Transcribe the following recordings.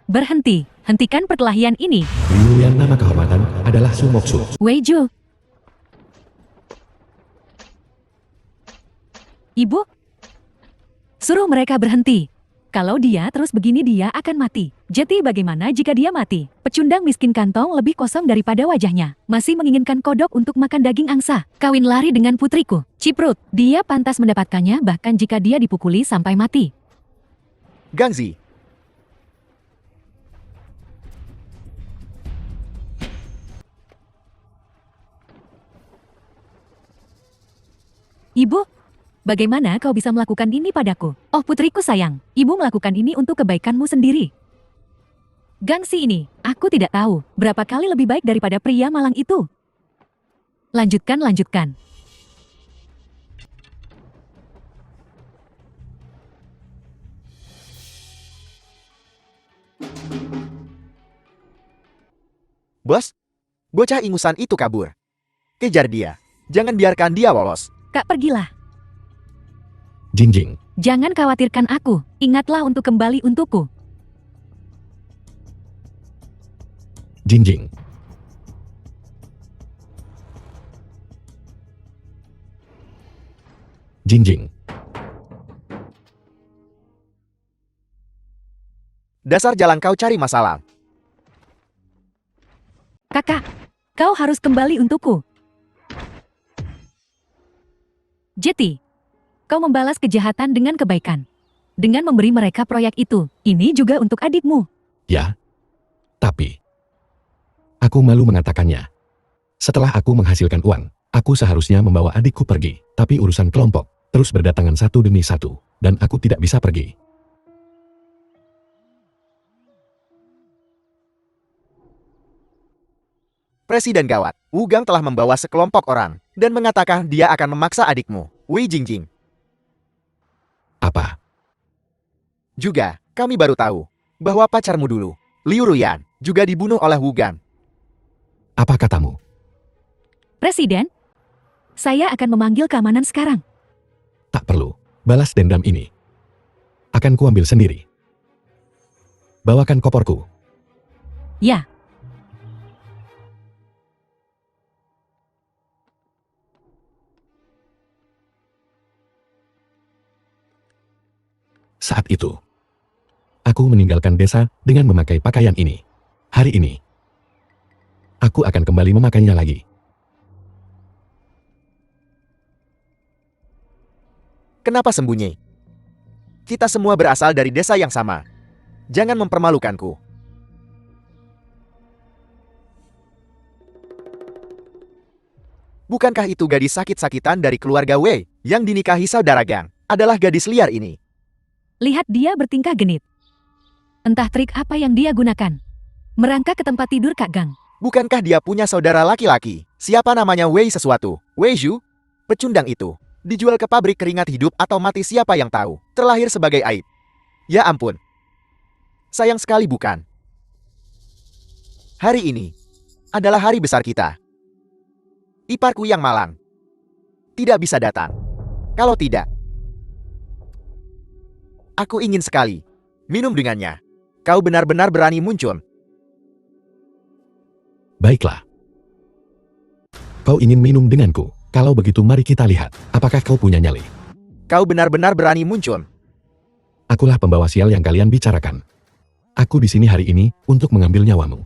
Berhenti, hentikan perkelahian ini. Liu nama kehormatan adalah Sumoksu. Weiju. Ibu, suruh mereka berhenti. Kalau dia terus begini dia akan mati. Jadi bagaimana jika dia mati? Pecundang miskin kantong lebih kosong daripada wajahnya. Masih menginginkan kodok untuk makan daging angsa. Kawin lari dengan putriku. Ciprut, dia pantas mendapatkannya bahkan jika dia dipukuli sampai mati. Gangzi. Ibu, bagaimana kau bisa melakukan ini padaku? Oh putriku sayang, ibu melakukan ini untuk kebaikanmu sendiri. Gangsi ini, aku tidak tahu, berapa kali lebih baik daripada pria malang itu. Lanjutkan, lanjutkan. Bos, bocah ingusan itu kabur. Kejar dia. Jangan biarkan dia lolos. Kak pergilah. Jinjing. Jangan khawatirkan aku, ingatlah untuk kembali untukku. Jinjing. Jinjing. Dasar jalan kau cari masalah. Kakak, kau harus kembali untukku. Jetty, kau membalas kejahatan dengan kebaikan. Dengan memberi mereka proyek itu, ini juga untuk adikmu. Ya. Tapi aku malu mengatakannya. Setelah aku menghasilkan uang, aku seharusnya membawa adikku pergi. Tapi urusan kelompok terus berdatangan satu demi satu, dan aku tidak bisa pergi. Presiden gawat, Wugang telah membawa sekelompok orang dan mengatakan dia akan memaksa adikmu, Wei Jingjing. Apa? Juga, kami baru tahu bahwa pacarmu dulu, Liu Ruyan, juga dibunuh oleh Wugang. Apa katamu? Presiden, saya akan memanggil keamanan sekarang. Tak perlu. Balas dendam ini akan kuambil sendiri. Bawakan koporku. Ya. Saat itu, aku meninggalkan desa dengan memakai pakaian ini. Hari ini, aku akan kembali memakainya lagi. Kenapa sembunyi? Kita semua berasal dari desa yang sama. Jangan mempermalukanku. Bukankah itu gadis sakit-sakitan dari keluarga Wei yang dinikahi saudara Gang? Adalah gadis liar ini. Lihat dia bertingkah genit. Entah trik apa yang dia gunakan. Merangkak ke tempat tidur Kak Gang. Bukankah dia punya saudara laki-laki? Siapa namanya Wei sesuatu? Wei Zhu? Pecundang itu. Dijual ke pabrik keringat hidup atau mati siapa yang tahu. Terlahir sebagai aib. Ya ampun. Sayang sekali bukan? Hari ini adalah hari besar kita. Iparku yang malang tidak bisa datang. Kalau tidak, aku ingin sekali minum dengannya. Kau benar-benar berani muncul. Baiklah. Kau ingin minum denganku? Kalau begitu mari kita lihat, apakah kau punya nyali? Kau benar-benar berani muncul. Akulah pembawa sial yang kalian bicarakan. Aku di sini hari ini untuk mengambil nyawamu.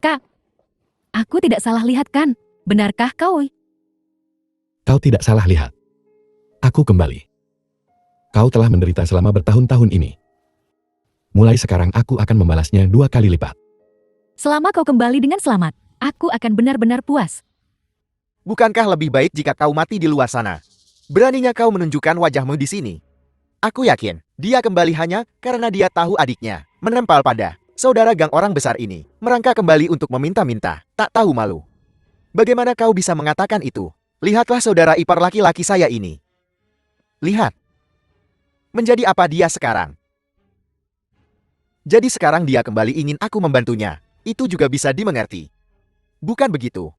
Kak, aku tidak salah lihat kan? Benarkah kau? Kau tidak salah lihat. Aku kembali. Kau telah menderita selama bertahun-tahun ini. Mulai sekarang aku akan membalasnya 2 kali lipat. Selama kau kembali dengan selamat, aku akan benar-benar puas. Bukankah lebih baik jika kau mati di luar sana? Beraninya kau menunjukkan wajahmu di sini. Aku yakin, dia kembali hanya karena dia tahu adiknya menempel pada saudara Gang orang besar ini. Merangkak kembali untuk meminta-minta, tak tahu malu. Bagaimana kau bisa mengatakan itu? Lihatlah saudara ipar laki-laki saya ini. Lihat. Menjadi apa dia sekarang? Jadi sekarang dia kembali ingin aku membantunya. Itu juga bisa dimengerti. Bukan begitu?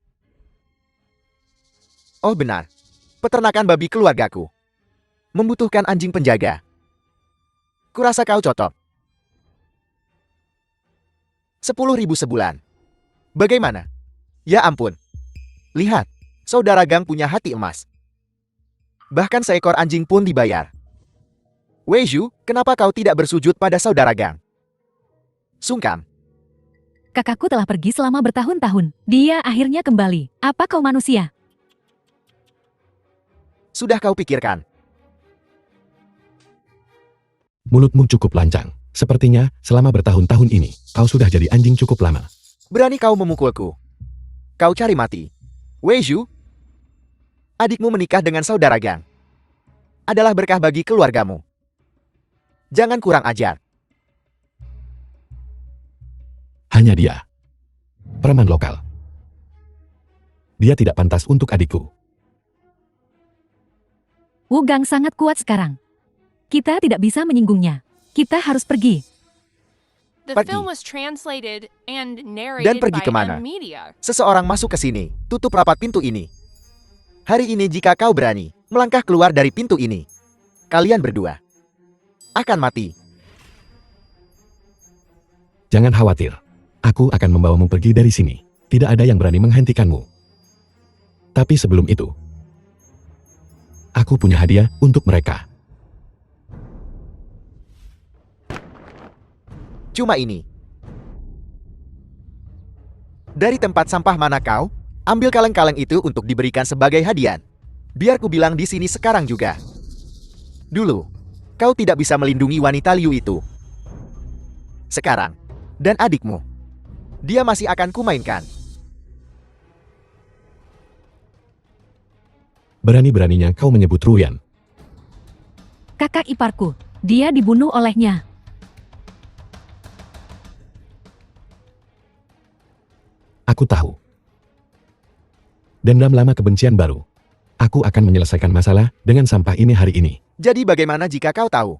Oh benar. Peternakan babi keluargaku membutuhkan anjing penjaga. Kurasa kau cocok. 10.000 sebulan. Bagaimana? Ya ampun. Lihat, saudara Gang punya hati emas. Bahkan seekor anjing pun dibayar. Wei Zhu, kenapa kau tidak bersujud pada saudara Gang? Sungkan. Kakakku telah pergi selama bertahun-tahun. Dia akhirnya kembali. Apa kau manusia? Sudah kau pikirkan. Mulutmu cukup lancang. Sepertinya, selama bertahun-tahun ini, kau sudah jadi anjing cukup lama. Berani kau memukulku? Kau cari mati. Wei Zhu, adikmu menikah dengan saudara Gang. Adalah berkah bagi keluargamu. Jangan kurang ajar. Hanya dia. Preman lokal. Dia tidak pantas untuk adikku. Wu Gang sangat kuat sekarang. Kita tidak bisa menyinggungnya. Kita harus pergi. The Pergi. film was translated and Dan narrated pergi by kemana? M Media. Seseorang masuk ke sini. Tutup rapat pintu ini. Hari ini jika kau berani melangkah keluar dari pintu ini, kalian berdua akan mati. Jangan khawatir. Aku akan membawamu pergi dari sini. Tidak ada yang berani menghentikanmu. Tapi sebelum itu, aku punya hadiah untuk mereka. Cuma ini. Dari tempat sampah mana kau? Ambil kaleng-kaleng itu untuk diberikan sebagai hadiah. Biar ku bilang di sini sekarang juga. Dulu, kau tidak bisa melindungi wanita Liu itu. Sekarang, dan adikmu. Dia masih akan kumainkan. Berani-beraninya kau menyebut Ruyan. Kakak iparku. Dia dibunuh olehnya. Aku tahu. Dendam lama kebencian baru. Aku akan menyelesaikan masalah dengan sampah ini hari ini. Jadi bagaimana jika kau tahu?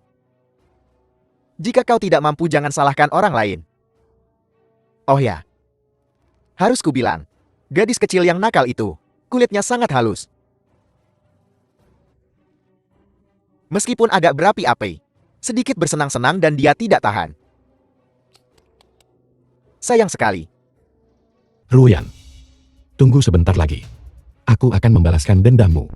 Jika kau tidak mampu jangan salahkan orang lain. Oh ya. Harus kubilang. Gadis kecil yang nakal itu. Kulitnya sangat halus. Meskipun agak berapi-api. Sedikit bersenang-senang dan dia tidak tahan. Sayang sekali. Ruyan. Tunggu sebentar lagi. Aku akan membalaskan dendammu.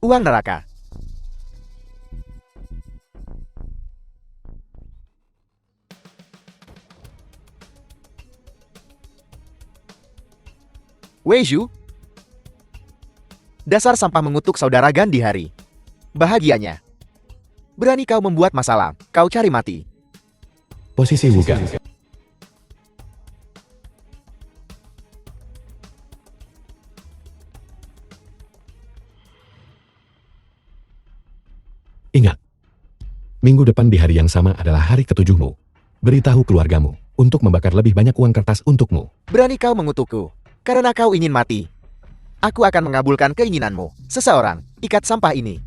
Uang neraka. Wei Zhu. Dasar sampah mengutuk saudara Gan di hari bahagianya. Berani kau membuat masalah, kau cari mati. Posisi Wugan. Ingat, minggu depan di hari yang sama adalah hari ketujuhmu. Beritahu keluargamu untuk membakar lebih banyak uang kertas untukmu. Berani kau mengutukku, karena kau ingin mati. Aku akan mengabulkan keinginanmu. Seseorang, ikat sampah ini.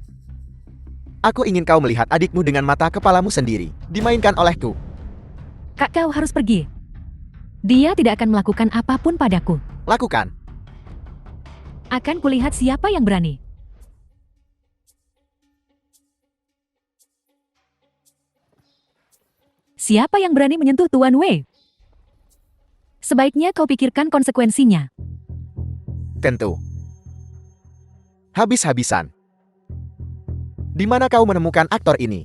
Aku ingin kau melihat adikmu dengan mata kepalamu sendiri, dimainkan olehku. Kak, kau harus pergi. Dia tidak akan melakukan apapun padaku. Lakukan. Akan kulihat siapa yang berani. Siapa yang berani menyentuh Tuan Wei? Sebaiknya kau pikirkan konsekuensinya. Tentu. Habis-habisan. Di mana kau menemukan aktor ini?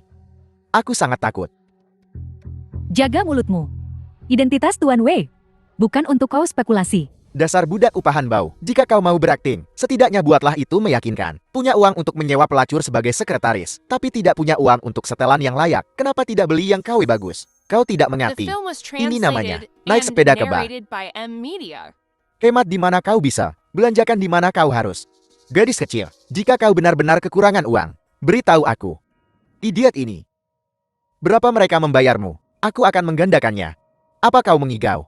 Aku sangat takut. Jaga mulutmu. Identitas Tuan Wei. Bukan untuk kau spekulasi. Dasar budak upahan bau. Jika kau mau berakting, setidaknya buatlah itu meyakinkan. Punya uang untuk menyewa pelacur sebagai sekretaris, tapi tidak punya uang untuk setelan yang layak. Kenapa tidak beli yang KW bagus? Kau tidak The mengerti. film was Ini namanya translated naik and sepeda ke bar. narrated by M Media. Hemat di mana kau bisa, belanjakan di mana kau harus. Gadis kecil, jika kau benar-benar kekurangan uang, beritahu aku. Idiot ini. Berapa mereka membayarmu? Aku akan menggandakannya. Apa kau mengigau?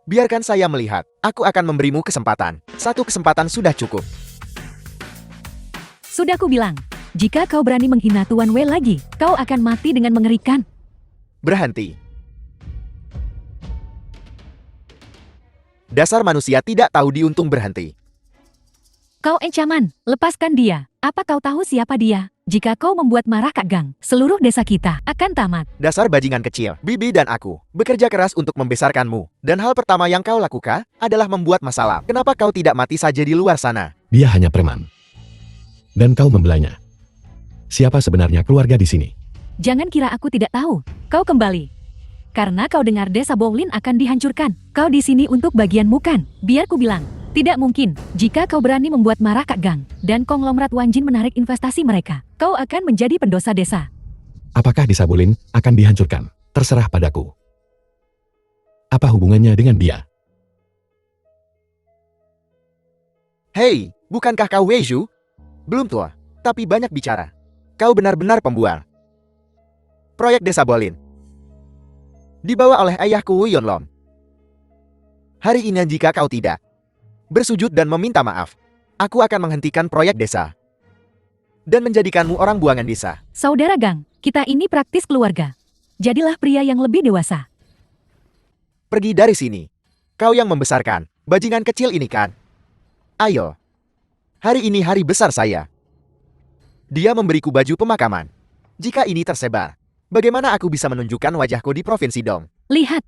Biarkan saya melihat. Aku akan memberimu kesempatan. Satu kesempatan sudah cukup. Sudah ku bilang. Jika kau berani menghina Tuan Wei lagi, kau akan mati dengan mengerikan. Berhenti. Dasar manusia tidak tahu diuntung berhenti. Kau ancaman, lepaskan dia. Apa kau tahu siapa dia? Jika kau membuat marah Kak Gang, seluruh desa kita akan tamat. Dasar bajingan kecil, Bibi dan aku bekerja keras untuk membesarkanmu. Dan hal pertama yang kau lakukan adalah membuat masalah. Kenapa kau tidak mati saja di luar sana? Dia hanya preman. Dan kau membelanya. Siapa sebenarnya keluarga di sini? Jangan kira aku tidak tahu. Kau kembali. Karena kau dengar desa Bowlin akan dihancurkan. Kau di sini untuk bagianmu kan? Biar ku bilang. Tidak mungkin. Jika kau berani membuat marah Kak Gang dan konglomerat Wanjin menarik investasi mereka, kau akan menjadi pendosa desa. Apakah desa Bolin akan dihancurkan? Terserah padaku. Apa hubungannya dengan dia? Hei, bukankah kau Wei Zhu? Belum tua, tapi banyak bicara. Kau benar-benar pembual. Proyek desa Bolin dibawa oleh ayahku Wu Yonlong. Hari ini jika kau tidak bersujud dan meminta maaf, aku akan menghentikan proyek desa dan menjadikanmu orang buangan desa. Saudara Gang, kita ini praktis keluarga. Jadilah pria yang lebih dewasa. Pergi dari sini. Kau yang membesarkan bajingan kecil ini kan? Ayo. Hari ini hari besar saya. Dia memberiku baju pemakaman. Jika ini tersebar, bagaimana aku bisa menunjukkan wajahku di Provinsi Dong? Lihat.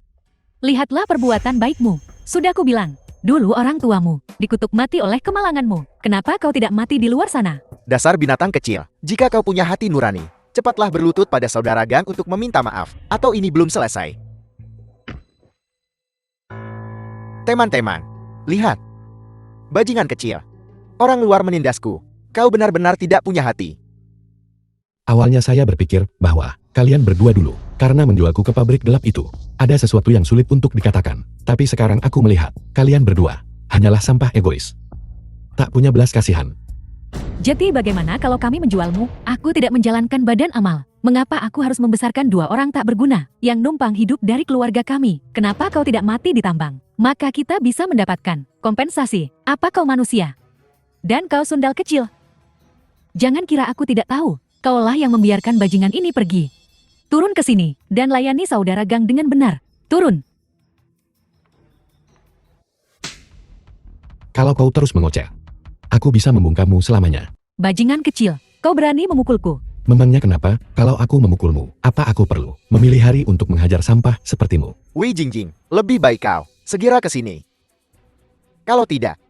Lihatlah perbuatan baikmu. Sudah ku bilang. Dulu orang tuamu dikutuk mati oleh kemalanganmu. Kenapa kau tidak mati di luar sana? Dasar binatang kecil. Jika kau punya hati nurani, cepatlah berlutut pada saudara Gang untuk meminta maaf. Atau ini belum selesai. Teman-teman, lihat. Bajingan kecil. Orang luar menindasku. Kau benar-benar tidak punya hati. Awalnya saya berpikir bahwa kalian berdua dulu, karena menjualku ke pabrik gelap itu, ada sesuatu yang sulit untuk dikatakan. Tapi sekarang aku melihat, kalian berdua hanyalah sampah egois. Tak punya belas kasihan. Jadi bagaimana kalau kami menjualmu? Aku tidak menjalankan badan amal. Mengapa aku harus membesarkan dua orang tak berguna yang numpang hidup dari keluarga kami? Kenapa kau tidak mati di tambang? Maka kita bisa mendapatkan kompensasi. Apa kau manusia? Dan kau sundal kecil. Jangan kira aku tidak tahu. Kaulah yang membiarkan bajingan ini pergi. Turun ke sini dan layani saudara Gang dengan benar. Turun. Kalau kau terus mengoceh, aku bisa membungkammu selamanya. Bajingan kecil, kau berani memukulku. Memangnya kenapa, kalau aku memukulmu, apa aku perlu memilih hari untuk menghajar sampah sepertimu? Wei Jingjing, lebih baik kau segera ke sini. Kalau tidak,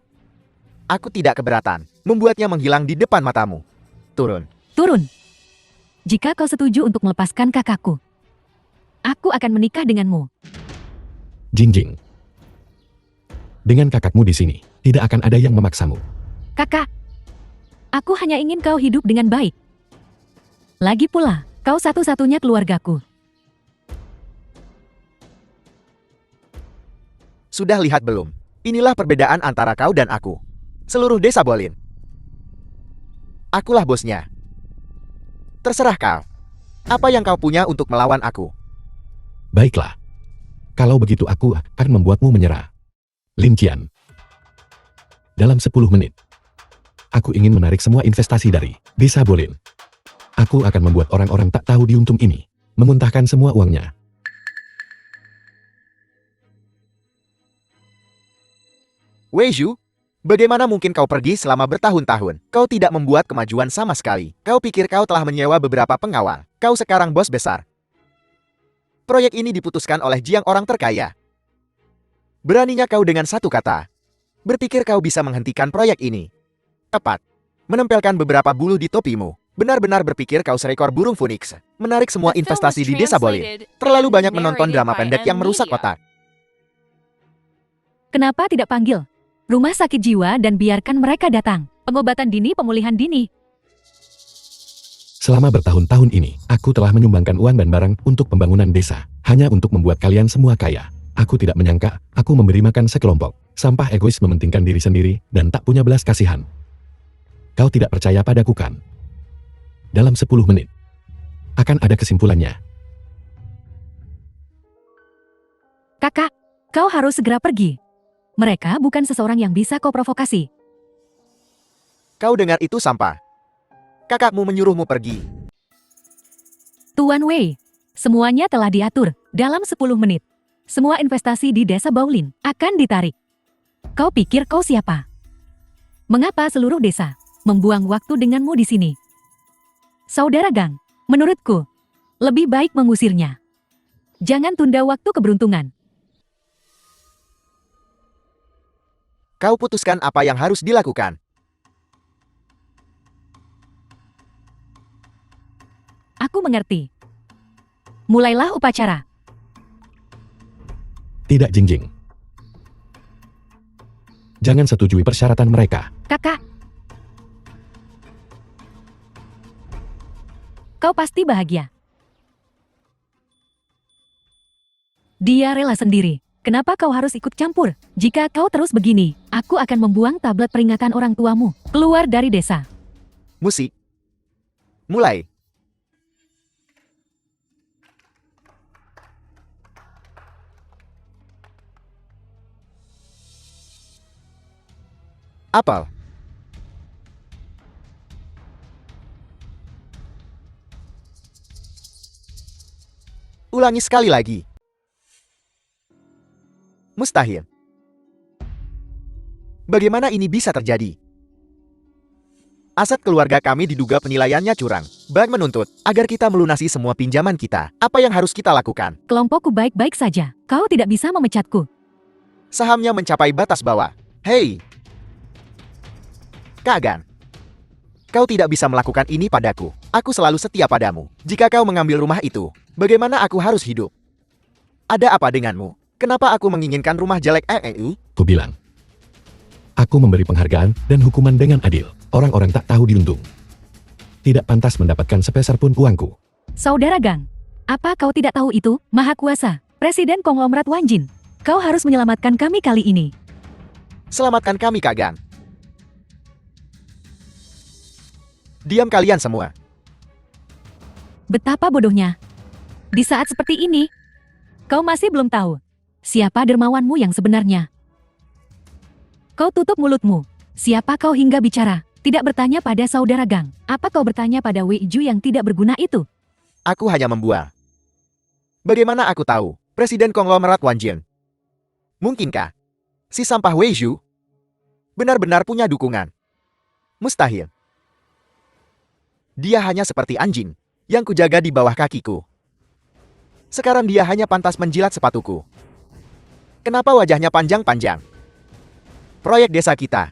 aku tidak keberatan membuatnya menghilang di depan matamu. Turun. Turun. Jika kau setuju untuk melepaskan kakakku, aku akan menikah denganmu. Jingjing. Dengan kakakmu di sini, tidak akan ada yang memaksamu. Kakak, aku hanya ingin kau hidup dengan baik. Lagi pula, kau satu-satunya keluargaku. Sudah lihat belum? Inilah perbedaan antara kau dan aku. Seluruh desa Bolin. Akulah bosnya. Terserah kau. Apa yang kau punya untuk melawan aku? Baiklah. Kalau begitu aku akan membuatmu menyerah. Lin Qian. Dalam 10 menit. Aku ingin menarik semua investasi dari desa Bolin. Aku akan membuat orang-orang tak tahu diuntung ini memuntahkan semua uangnya. Wei Zhu, bagaimana mungkin kau pergi selama bertahun-tahun? Kau tidak membuat kemajuan sama sekali. Kau pikir kau telah menyewa beberapa pengawal. Kau sekarang bos besar. Proyek ini diputuskan oleh Jiang orang terkaya. Beraninya kau dengan satu kata. Berpikir kau bisa menghentikan proyek ini. Tepat. Menempelkan beberapa bulu di topimu. Benar-benar berpikir kau seekor burung phoenix. Menarik semua The film investasi was di desa Bolin. translated Terlalu and banyak menonton narrated drama by pendek M yang merusak Media. otak. Kenapa tidak panggil rumah sakit jiwa dan biarkan mereka datang? Pengobatan dini, pemulihan dini. Selama bertahun-tahun ini, aku telah menyumbangkan uang dan barang untuk pembangunan desa. Hanya untuk membuat kalian semua kaya. Aku tidak menyangka, aku memberi makan sekelompok. Sampah egois mementingkan diri sendiri, dan tak punya belas kasihan. Kau tidak percaya padaku kan? Dalam 10 menit, akan ada kesimpulannya. Kakak, kau harus segera pergi. Mereka bukan seseorang yang bisa kau provokasi. Kau dengar itu sampah. Kakakmu menyuruhmu pergi. Tuan Wei, semuanya telah diatur dalam 10 menit. Semua investasi di desa Baulin akan ditarik. Kau pikir kau siapa? Mengapa seluruh desa membuang waktu denganmu di sini? Saudara Gang, menurutku, lebih baik mengusirnya. Jangan tunda waktu keberuntungan. Kau putuskan apa yang harus dilakukan. Aku mengerti. Mulailah upacara. Tidak, Jingjing. Jangan setujui persyaratan mereka. Kakak. Kau pasti bahagia. Dia rela sendiri. Kenapa kau harus ikut campur? Jika kau terus begini, aku akan membuang tablet peringatan orang tuamu keluar dari desa. Musik. Mulai. Apel. Ulangi sekali lagi. Mustahil. Bagaimana ini bisa terjadi? Aset keluarga kami diduga penilaiannya curang. Bank menuntut agar kita melunasi semua pinjaman kita. Apa yang harus kita lakukan? Kelompokku baik-baik saja. Kau tidak bisa memecatku. Sahamnya mencapai batas bawah. Hei! Kak Gan. Kau tidak bisa melakukan ini padaku. Aku selalu setia padamu. Jika kau mengambil rumah itu, bagaimana aku harus hidup? Ada apa denganmu? Kenapa aku menginginkan rumah jelek Ku bilang. Aku memberi penghargaan dan hukuman dengan adil. Orang-orang tak tahu diuntung. Tidak pantas mendapatkan sepeser pun uangku. Saudara Gang, apa kau tidak tahu itu? Maha Kuasa, Presiden Konglomerat Wanjin. Kau harus menyelamatkan kami kali ini. Selamatkan kami, Kak Gan. Diam kalian semua. Betapa bodohnya. Di saat seperti ini, kau masih belum tahu siapa dermawanmu yang sebenarnya. Kau tutup mulutmu. Siapa kau hingga bicara? Tidak bertanya pada saudara Gang. Apa kau bertanya pada Wei Ju yang tidak berguna itu? Aku hanya membual. Bagaimana aku tahu? Presiden Konglomerat Wanjin. Mungkinkah si sampah Wei Ju benar-benar punya dukungan? Mustahil. Dia hanya seperti anjing yang kujaga di bawah kakiku. Sekarang dia hanya pantas menjilat sepatuku. Kenapa wajahnya panjang-panjang? Proyek desa kita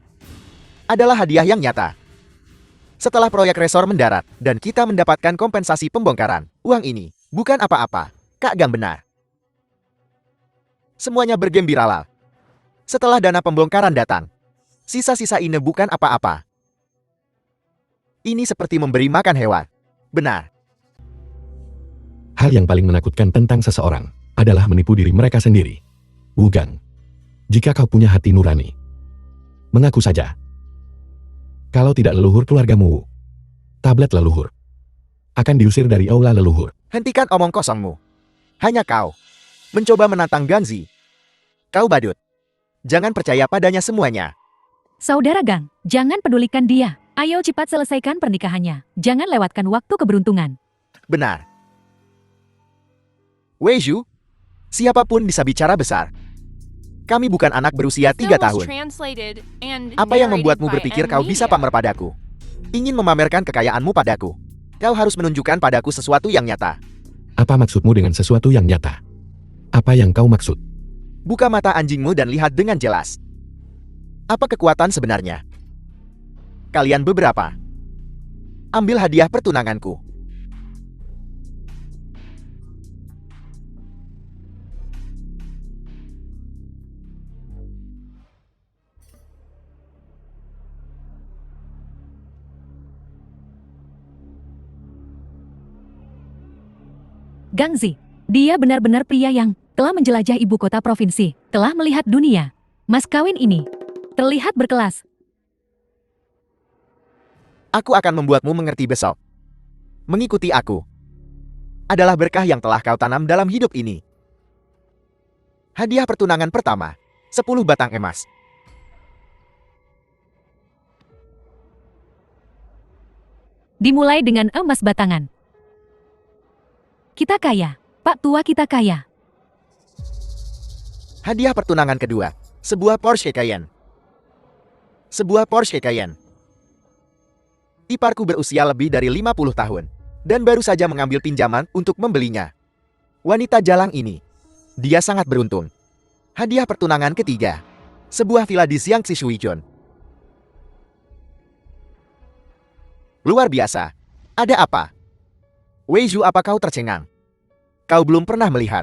adalah hadiah yang nyata. Setelah proyek resor mendarat dan kita mendapatkan kompensasi pembongkaran, uang ini bukan apa-apa. Kak Gang benar. Semuanya bergembiralah. Setelah dana pembongkaran datang, sisa-sisa ini bukan apa-apa. Ini seperti memberi makan hewan. Benar. Hal yang paling menakutkan tentang seseorang adalah menipu diri mereka sendiri. Wugang, jika kau punya hati nurani, mengaku saja. Kalau tidak leluhur keluargamu, tablet leluhur akan diusir dari aula leluhur. Hentikan omong kosongmu. Hanya kau mencoba menantang Ganzi. Kau badut. Jangan percaya padanya semuanya. Saudara Gang, jangan pedulikan dia. Ayo cepat selesaikan pernikahannya. Jangan lewatkan waktu keberuntungan. Benar. Wei Ju, siapapun bisa bicara besar. Kami bukan anak berusia 3 Film was tahun. translated and Apa yang narrated membuatmu by berpikir M kau bisa Media. pamer padaku? Ingin memamerkan kekayaanmu padaku? Kau harus menunjukkan padaku sesuatu yang nyata. Apa maksudmu dengan sesuatu yang nyata? Apa yang kau maksud? Buka mata anjingmu dan lihat dengan jelas. Apa kekuatan sebenarnya? Kalian beberapa. Ambil hadiah pertunanganku. Gangzi, dia benar-benar pria yang telah menjelajah ibu kota provinsi, telah melihat dunia. Mas kawin ini terlihat berkelas. Aku akan membuatmu mengerti besok. Mengikuti aku adalah berkah yang telah kau tanam dalam hidup ini. Hadiah pertunangan pertama, 10 batang emas. Dimulai dengan emas batangan. Kita kaya. Pak tua kita kaya. Hadiah pertunangan kedua. Sebuah Porsche Cayenne. Sebuah Porsche Cayenne. Iparku berusia lebih dari 50 tahun. Dan baru saja mengambil pinjaman untuk membelinya. Wanita jalang ini. Dia sangat beruntung. Hadiah pertunangan ketiga. Sebuah villa di Jiangxi Shuichun. Luar biasa. Ada apa? Wei Zhu, apa kau tercengang? Kau belum pernah melihat.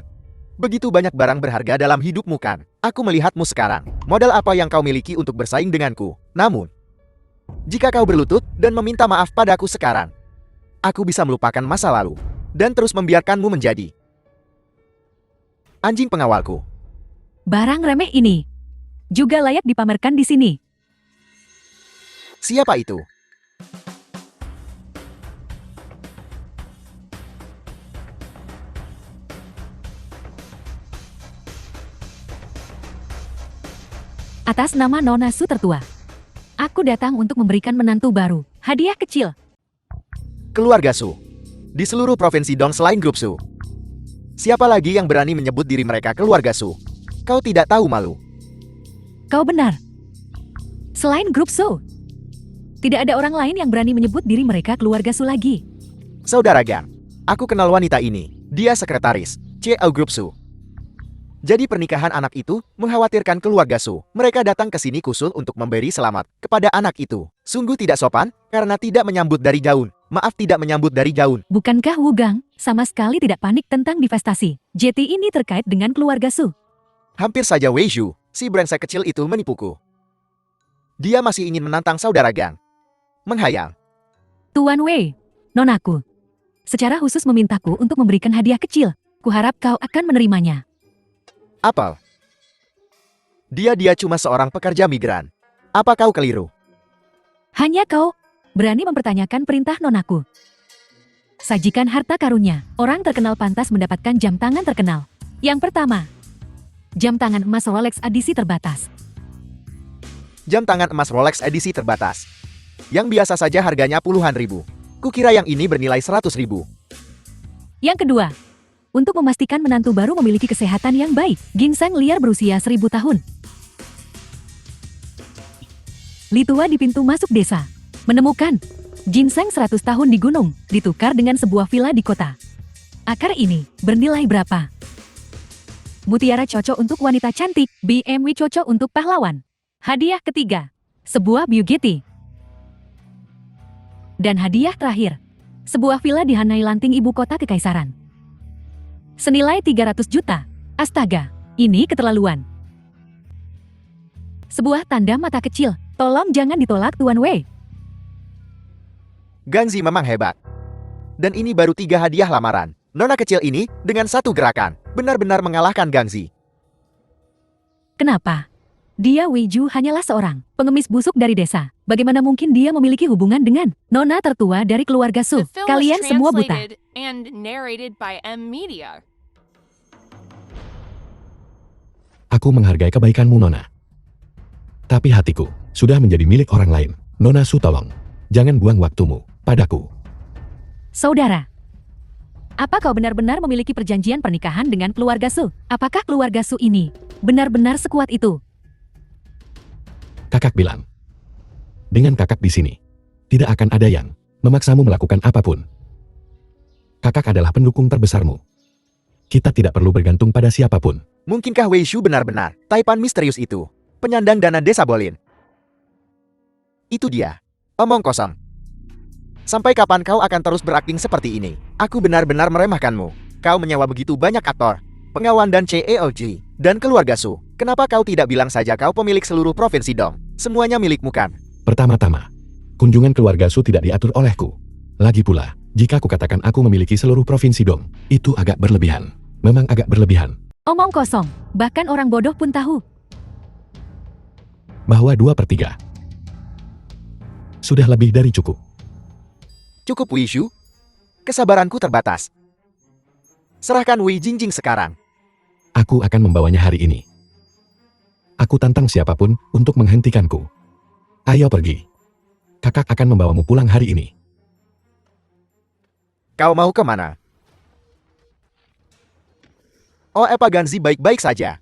Begitu banyak barang berharga dalam hidupmu kan? Aku melihatmu sekarang. Modal apa yang kau miliki untuk bersaing denganku? Namun, jika kau berlutut dan meminta maaf padaku sekarang, aku bisa melupakan masa lalu dan terus membiarkanmu menjadi anjing pengawalku. Barang remeh ini juga layak dipamerkan di sini. Siapa itu? Atas nama Nona Su tertua, aku datang untuk memberikan menantu baru hadiah kecil. Keluarga Su. Di seluruh provinsi Dong selain grup Su. Siapa lagi yang berani menyebut diri mereka keluarga Su? Kau tidak tahu malu. Kau benar. Selain grup Su, tidak ada orang lain yang berani menyebut diri mereka keluarga Su lagi. Saudara Gang, aku kenal wanita ini. Dia sekretaris CEO Grup Su. Jadi pernikahan anak itu mengkhawatirkan keluarga Su. Mereka datang ke sini khusus untuk memberi selamat kepada anak itu. Sungguh tidak sopan karena tidak menyambut dari jauh. Maaf, tidak menyambut dari jauh. Bukankah Wu Gang sama sekali tidak panik tentang divestasi? JT ini terkait dengan keluarga Su. Hampir saja Wei Zhu, si brengsek kecil itu menipuku. Dia masih ingin menantang saudara Gang. Menghayal. Tuan Wei, nonaku, secara khusus memintaku untuk memberikan hadiah kecil. Kuharap kau akan menerimanya. Apel. Dia cuma seorang pekerja migran. Apa kau keliru? Hanya kau berani mempertanyakan perintah nonaku. Sajikan harta karunnya. Orang terkenal pantas mendapatkan jam tangan terkenal. Yang pertama, jam tangan emas Rolex edisi terbatas. Jam tangan emas Rolex edisi terbatas. Yang biasa saja harganya puluhan ribu. Kukira yang ini bernilai 100 ribu. Yang kedua, untuk memastikan menantu baru memiliki kesehatan yang baik, ginseng liar berusia 1000 tahun. Li tua di pintu masuk desa menemukan ginseng 100 tahun di gunung, ditukar dengan sebuah villa di kota. Akar ini bernilai berapa? Mutiara cocok untuk wanita cantik, BMW cocok untuk pahlawan. Hadiah ketiga, sebuah Bugatti. Dan hadiah terakhir, sebuah villa di Hanai Lanting, ibu kota kekaisaran. Senilai 300 juta. Astaga, ini keterlaluan. Sebuah tanda mata kecil. Tolong jangan ditolak Tuan Wei. Gangzi memang hebat. Dan ini baru 3 hadiah lamaran. Nona kecil ini dengan satu gerakan benar-benar mengalahkan Gangzi. Kenapa? Dia Wei Zhu hanyalah seorang pengemis busuk dari desa. Bagaimana mungkin dia memiliki hubungan dengan nona tertua dari keluarga Su? The film was Kalian semua buta. translated and narrated by M Media. Aku menghargai kebaikanmu, Nona. Tapi hatiku sudah menjadi milik orang lain. Nona Su, tolong. Jangan buang waktumu padaku. Saudara, apa kau benar-benar memiliki perjanjian pernikahan dengan keluarga Su? Apakah keluarga Su ini benar-benar sekuat itu? Kakak bilang. Dengan kakak di sini, tidak akan ada yang memaksamu melakukan apapun. Kakak adalah pendukung terbesarmu. Kita tidak perlu bergantung pada siapapun. Mungkinkah Wei Zhu benar-benar Taipan misterius itu? Penyandang dana desa Bolin. Itu dia. Omong kosong. Sampai kapan kau akan terus berakting seperti ini? Aku benar-benar meremehkanmu. Kau menyewa begitu banyak aktor, pengawan dan CEOG, dan keluarga Su. Kenapa kau tidak bilang saja kau pemilik seluruh provinsi Dong? Semuanya milikmu kan? Pertama-tama, kunjungan keluarga Su tidak diatur olehku. Lagi pula, jika aku katakan aku memiliki seluruh provinsi Dong, itu agak berlebihan. Memang agak berlebihan. Omong kosong, bahkan orang bodoh pun tahu. Bahwa 2/3 sudah lebih dari cukup. Cukup Wei Zhu? Kesabaranku terbatas. Serahkan Wei Jingjing sekarang. Aku akan membawanya hari ini. Aku tantang siapapun untuk menghentikanku. Ayo pergi. Kakak akan membawamu pulang hari ini. Kau mau kemana? Oh, apa Ganzi baik-baik saja?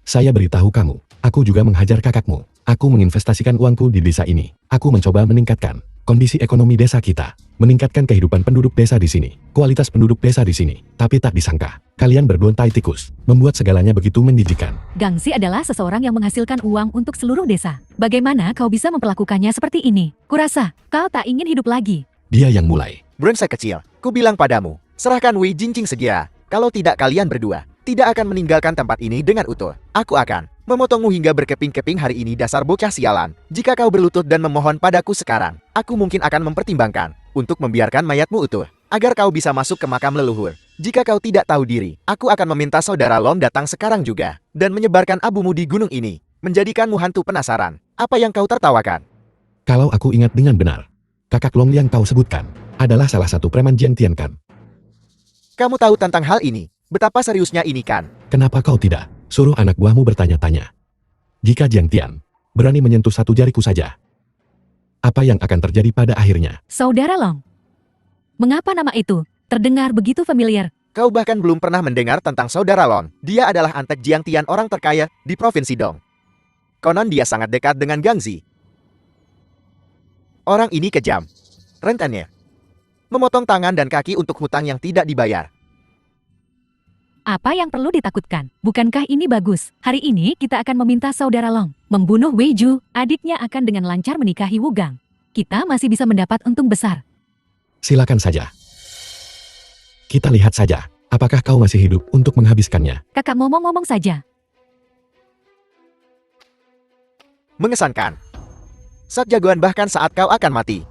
Saya beritahu kamu, aku juga menghajar kakakmu. Aku menginvestasikan uangku di desa ini. Aku mencoba meningkatkan kondisi ekonomi desa kita, meningkatkan kehidupan penduduk desa di sini, kualitas penduduk desa di sini. Tapi tak disangka, kalian berdua tai tikus, membuat segalanya begitu menjijikan. Gangsi adalah seseorang yang menghasilkan uang untuk seluruh desa. Bagaimana kau bisa memperlakukannya seperti ini? Kurasa, kau tak ingin hidup lagi. Dia yang mulai. Brengsek kecil, ku bilang padamu, serahkan Wei Jinqing segera. Kalau tidak kalian berdua, tidak akan meninggalkan tempat ini dengan utuh. Aku akan memotongmu hingga berkeping-keping hari ini dasar bocah sialan. Jika kau berlutut dan memohon padaku sekarang, aku mungkin akan mempertimbangkan untuk membiarkan mayatmu utuh, agar kau bisa masuk ke makam leluhur. Jika kau tidak tahu diri, aku akan meminta saudara Long datang sekarang juga, dan menyebarkan abumu di gunung ini, menjadikanmu hantu penasaran. Apa yang kau tertawakan? Kalau aku ingat dengan benar, kakak Long yang kau sebutkan adalah salah satu preman Jiang Tian kan? Kamu tahu tentang hal ini? Betapa seriusnya ini kan? Kenapa kau tidak suruh anak buahmu bertanya-tanya? Jika Jiang Tian berani menyentuh satu jariku saja, apa yang akan terjadi pada akhirnya? Saudara Long. Mengapa nama itu terdengar begitu familiar? Kau bahkan belum pernah mendengar tentang saudara Lon. Dia adalah antek Jiang Tian, orang terkaya di Provinsi Dong. Konon dia sangat dekat dengan Gangzi. Orang ini kejam. Rentennya memotong tangan dan kaki untuk hutang yang tidak dibayar. Apa yang perlu ditakutkan? Bukankah ini bagus? Hari ini kita akan meminta saudara Long membunuh Wei Ju. Adiknya akan dengan lancar menikahi Wu Gang. Kita masih bisa mendapat untung besar. Silakan saja. Kita lihat saja, apakah kau masih hidup untuk menghabiskannya. Kakak ngomong-ngomong saja. Mengesankan. Sak jagoan bahkan saat kau akan mati.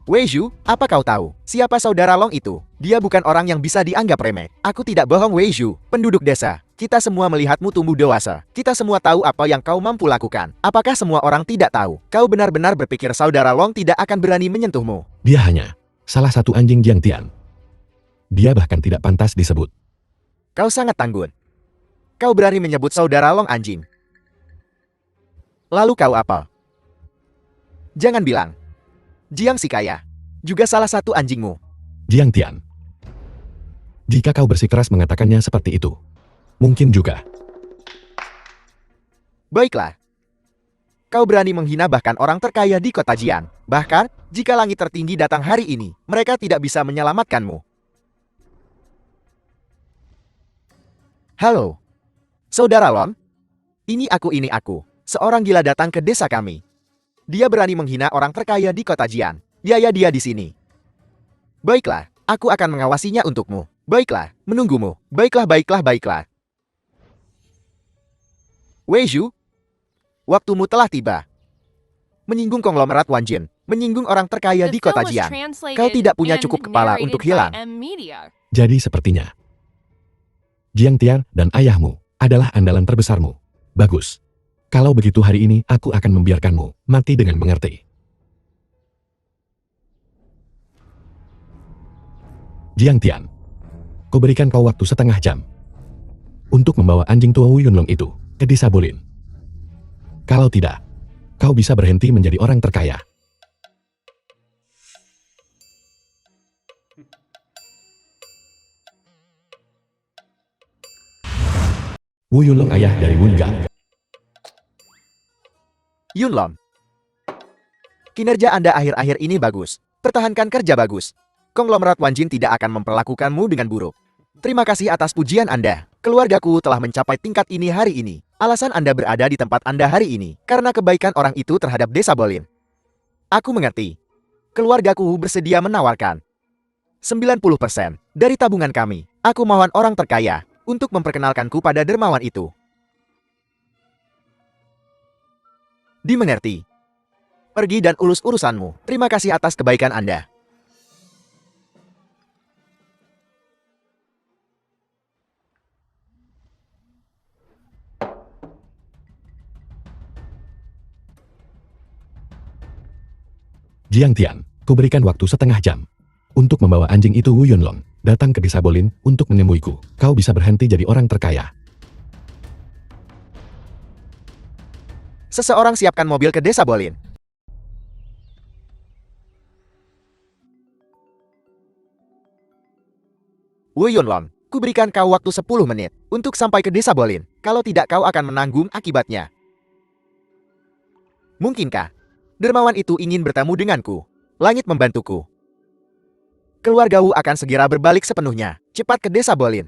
Wei Zhu, apa kau tahu siapa saudara Long itu? Dia bukan orang yang bisa dianggap remeh. Aku tidak bohong Wei Zhu, penduduk desa. Kita semua melihatmu tumbuh dewasa. Kita semua tahu apa yang kau mampu lakukan. Apakah semua orang tidak tahu? Kau benar-benar berpikir saudara Long tidak akan berani menyentuhmu? Dia hanya salah satu anjing Jiang Tian. Dia bahkan tidak pantas disebut. Kau sangat tanggun. Kau berani menyebut saudara Long anjing. Lalu kau apa? Jangan bilang Jiang si kaya juga salah satu anjingmu. Jiang Tian. Jika kau bersikeras mengatakannya seperti itu, mungkin juga. Baiklah. Kau berani menghina bahkan orang terkaya di kota Jian. Bahkan, jika langit tertinggi datang hari ini, mereka tidak bisa menyelamatkanmu. Halo. Saudara Lon. Ini aku. Seorang gila datang ke desa kami. Dia berani menghina orang terkaya di kota Jian. Ya dia di sini. Baiklah, aku akan mengawasinya untukmu. Baiklah, menunggumu. Baiklah. Wei Zhu, waktumu telah tiba. Menyinggung konglomerat Wanjin, menyinggung orang terkaya The di kota film was Jian. translated Kau tidak punya and cukup kepala narrated untuk by hilang. M-Media. Jadi sepertinya Jiang Tian dan ayahmu adalah andalan terbesarmu. Bagus. Kalau begitu hari ini aku akan membiarkanmu mati dengan mengerti. Jiang Tian, kuberikan kau waktu setengah jam untuk membawa anjing tua Wu Yunlong itu ke desa Bolin. Kalau tidak, kau bisa berhenti menjadi orang terkaya. Wu Yunlong ayah dari Wu Gang. Yunlong, kinerja Anda akhir-akhir ini bagus. Pertahankan kerja bagus. Konglomerat Wanjin tidak akan memperlakukanmu dengan buruk. Terima kasih atas pujian Anda. Keluargaku telah mencapai tingkat ini hari ini. Alasan Anda berada di tempat Anda hari ini karena kebaikan orang itu terhadap desa Bolin. Aku mengerti. Keluargaku bersedia menawarkan 90% dari tabungan kami. Aku mohon orang terkaya untuk memperkenalkanku pada dermawan itu. Dimengerti. Pergi dan urus urusanmu. Terima kasih atas kebaikan Anda. Jiang Tian, kuberikan waktu setengah jam untuk membawa anjing itu Wu Yunlong datang ke desa Bolin untuk menemuiku. Kau bisa berhenti jadi orang terkaya. Seseorang siapkan mobil ke desa Bolin. Wu Yunlong, kuberikan kau waktu 10 menit untuk sampai ke desa Bolin. Kalau tidak kau akan menanggung akibatnya. Mungkinkah dermawan itu ingin bertemu denganku? Langit membantuku. Keluarga Wu akan segera berbalik sepenuhnya. Cepat ke desa Bolin.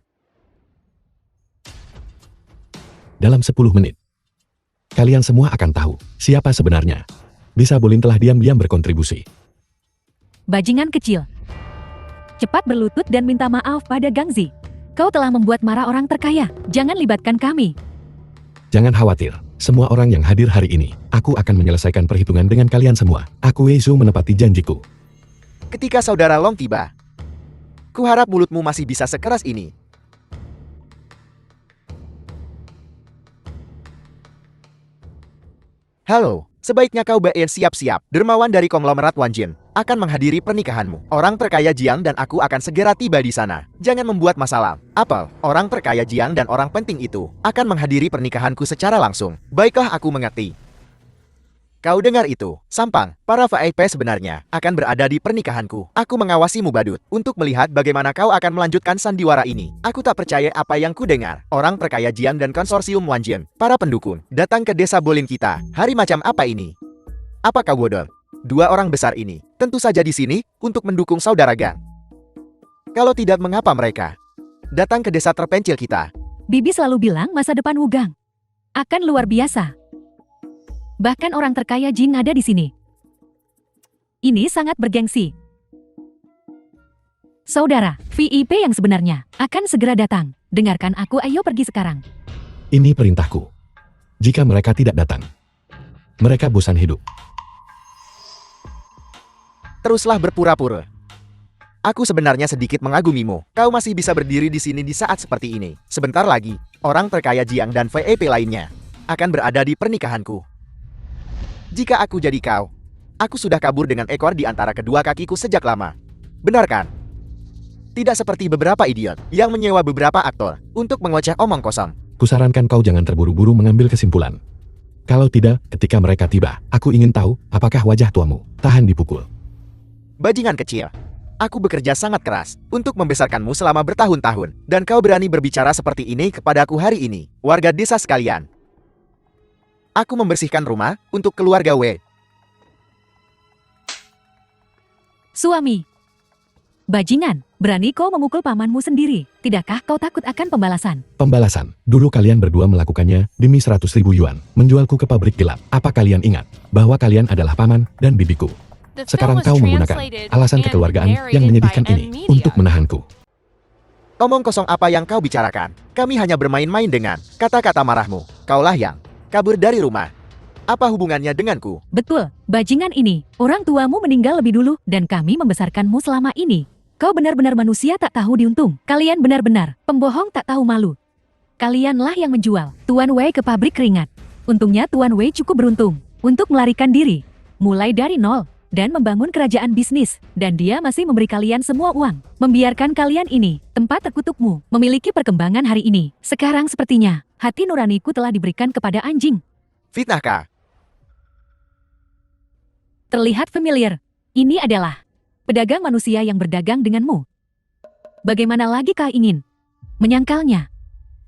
Dalam 10 menit, kalian semua akan tahu siapa sebenarnya. Desa Bolin telah diam-diam berkontribusi. Bajingan kecil. Cepat berlutut dan minta maaf pada Gangzi. Kau telah membuat marah orang terkaya. Jangan libatkan kami. Jangan khawatir, semua orang yang hadir hari ini, aku akan menyelesaikan perhitungan dengan kalian semua. Aku Wei Zhou menepati janjiku. Ketika saudara Long tiba, kuharap mulutmu masih bisa sekeras ini. Halo, sebaiknya kau siap-siap. Dermawan dari konglomerat Wanjin akan menghadiri pernikahanmu. Orang terkaya Jiang dan aku akan segera tiba di sana. Jangan membuat masalah. Apel, orang terkaya Jiang dan orang penting itu akan menghadiri pernikahanku secara langsung. Baiklah, aku mengerti. Kau dengar itu, Sampang, para VIP sebenarnya akan berada di pernikahanku. Aku mengawasimu badut, untuk melihat bagaimana kau akan melanjutkan sandiwara ini. Aku tak percaya apa yang ku dengar. Orang terkaya Jian dan konsorsium Wanjin, para pendukung, datang ke desa Bolin kita. Hari macam apa ini? Apa kau bodoh? Dua orang besar ini, tentu saja di sini, untuk mendukung saudara Gang. Kalau tidak, mengapa mereka datang ke desa terpencil kita? Bibi selalu bilang masa depan Wugang akan luar biasa. Bahkan orang terkaya Jin ada di sini. Ini sangat bergengsi. Saudara, VIP yang sebenarnya akan segera datang. Dengarkan aku, ayo pergi sekarang. Ini perintahku. Jika mereka tidak datang, mereka bosan hidup. Teruslah berpura-pura. Aku sebenarnya sedikit mengagumimu. Kau masih bisa berdiri di sini di saat seperti ini. Sebentar lagi, orang terkaya Jiang dan VIP lainnya akan berada di pernikahanku. Jika aku jadi kau, aku sudah kabur dengan ekor di antara kedua kakiku sejak lama. Benar kan? Tidak seperti beberapa idiot yang menyewa beberapa aktor untuk mengoceh omong kosong. Kusarankan kau jangan terburu-buru mengambil kesimpulan. Kalau tidak, ketika mereka tiba, aku ingin tahu apakah wajah tuamu tahan dipukul. Bajingan kecil, aku bekerja sangat keras untuk membesarkanmu selama bertahun-tahun, dan kau berani berbicara seperti ini kepadaku hari ini. Warga desa sekalian, aku membersihkan rumah untuk keluarga Wei. Suami. Bajingan, berani kau memukul pamanmu sendiri. Tidakkah kau takut akan pembalasan? Pembalasan, dulu kalian berdua melakukannya demi 100.000 yuan, menjualku ke pabrik gelap. Apa kalian ingat bahwa kalian adalah paman dan bibiku? The film Sekarang was kau menggunakan translated alasan and kekeluargaan yang narrated by menyedihkan M ini Media. untuk menahanku. Omong kosong apa yang kau bicarakan? Kami hanya bermain-main dengan kata-kata marahmu. Kaulah yang kabur dari rumah. Apa hubungannya denganku? Betul, bajingan ini. Orang tuamu meninggal lebih dulu dan kami membesarkanmu selama ini. Kau benar-benar manusia tak tahu diuntung. Kalian benar-benar pembohong tak tahu malu. Kalianlah yang menjual Tuan Wei ke pabrik keringat. Untungnya Tuan Wei cukup beruntung untuk melarikan diri, mulai dari nol, dan membangun kerajaan bisnis. Dan dia masih memberi kalian semua uang. Membiarkan kalian ini, tempat terkutukmu, memiliki perkembangan hari ini. Sekarang sepertinya, hati nuraniku telah diberikan kepada anjing. Fitnahkah? Terlihat familiar. Ini adalah pedagang manusia yang berdagang denganmu. Bagaimana lagi kau ingin menyangkalnya?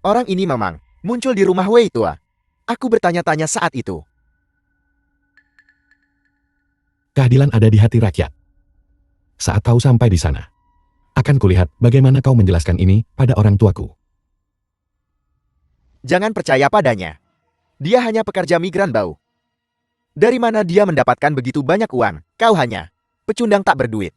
Orang ini memang muncul di rumah Wei tua. Aku bertanya-tanya saat itu. Keadilan ada di hati rakyat. Saat kau sampai di sana, akan kulihat bagaimana kau menjelaskan ini pada orang tuaku. Jangan percaya padanya. Dia hanya pekerja migran bau. Dari mana dia mendapatkan begitu banyak uang? Kau hanya pecundang tak berduit.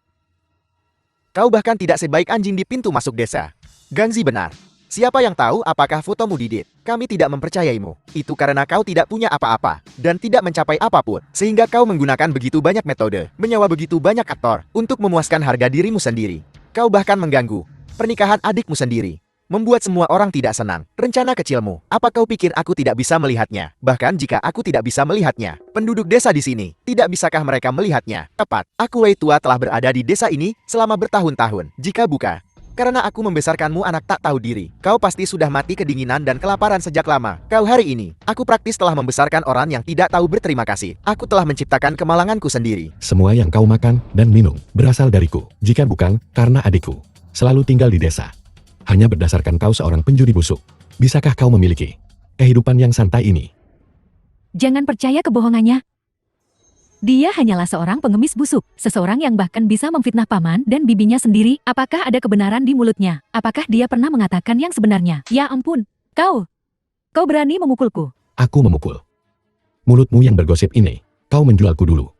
Kau bahkan tidak sebaik anjing di pintu masuk desa. Gangzi benar. Siapa yang tahu apakah fotomu didit? Kami tidak mempercayaimu. Itu karena kau tidak punya apa-apa dan tidak mencapai apapun. Sehingga kau menggunakan begitu banyak metode, menyewa begitu banyak aktor untuk memuaskan harga dirimu sendiri. Kau bahkan mengganggu pernikahan adikmu sendiri. Membuat semua orang tidak senang. Rencana kecilmu, apa kau pikir aku tidak bisa melihatnya? Bahkan jika aku tidak bisa melihatnya, penduduk desa di sini, tidak bisakah mereka melihatnya? Tepat, aku Wei tua telah berada di desa ini selama bertahun-tahun. Jika bukan karena aku membesarkanmu anak tak tahu diri, kau pasti sudah mati kedinginan dan kelaparan sejak lama. Kau hari ini, aku praktis telah membesarkan orang yang tidak tahu berterima kasih. Aku telah menciptakan kemalanganku sendiri. Semua yang kau makan dan minum berasal dariku. Jika bukan, karena adikku selalu tinggal di desa. hanya berdasarkan kau seorang penjudi busuk. Bisakah kau memiliki kehidupan yang santai ini? Jangan percaya kebohongannya. Dia hanyalah seorang pengemis busuk, seseorang yang bahkan bisa memfitnah paman dan bibinya sendiri. Apakah ada kebenaran di mulutnya? Apakah dia pernah mengatakan yang sebenarnya? Ya ampun, kau berani memukulku. Aku memukul. Mulutmu yang bergosip ini, kau menjualku dulu.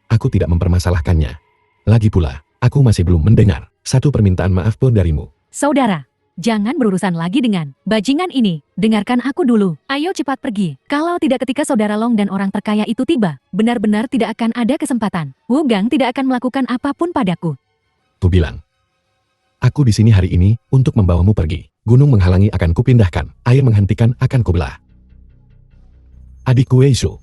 Aku tidak mempermasalahkannya. Lagi pula, aku masih belum mendengar satu permintaan maaf pun darimu. Saudara, jangan berurusan lagi dengan bajingan ini. Dengarkan aku dulu. Ayo cepat pergi. Kalau tidak ketika saudara Long dan orang terkaya itu tiba, benar-benar tidak akan ada kesempatan. Wu Gang tidak akan melakukan apapun padaku. Ku bilang, aku di sini hari ini untuk membawamu pergi. Gunung menghalangi akan kupindahkan, air menghentikan akan kubelah. Adikku Wei Shu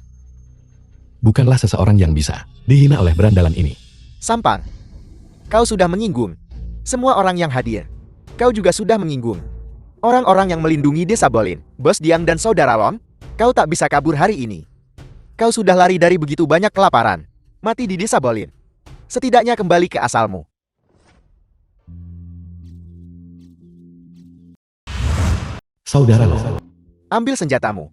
bukanlah seseorang yang bisa dihina oleh berandalan ini. Sampar. Kau sudah menyinggung semua orang yang hadir. Kau juga sudah menyinggung orang-orang yang melindungi desa Bolin, Bos Diang dan Saudara Long. Kau tak bisa kabur hari ini. Kau sudah lari dari begitu banyak kelaparan. Mati di desa Bolin. Setidaknya kembali ke asalmu. Saudara Long, Ambil senjatamu.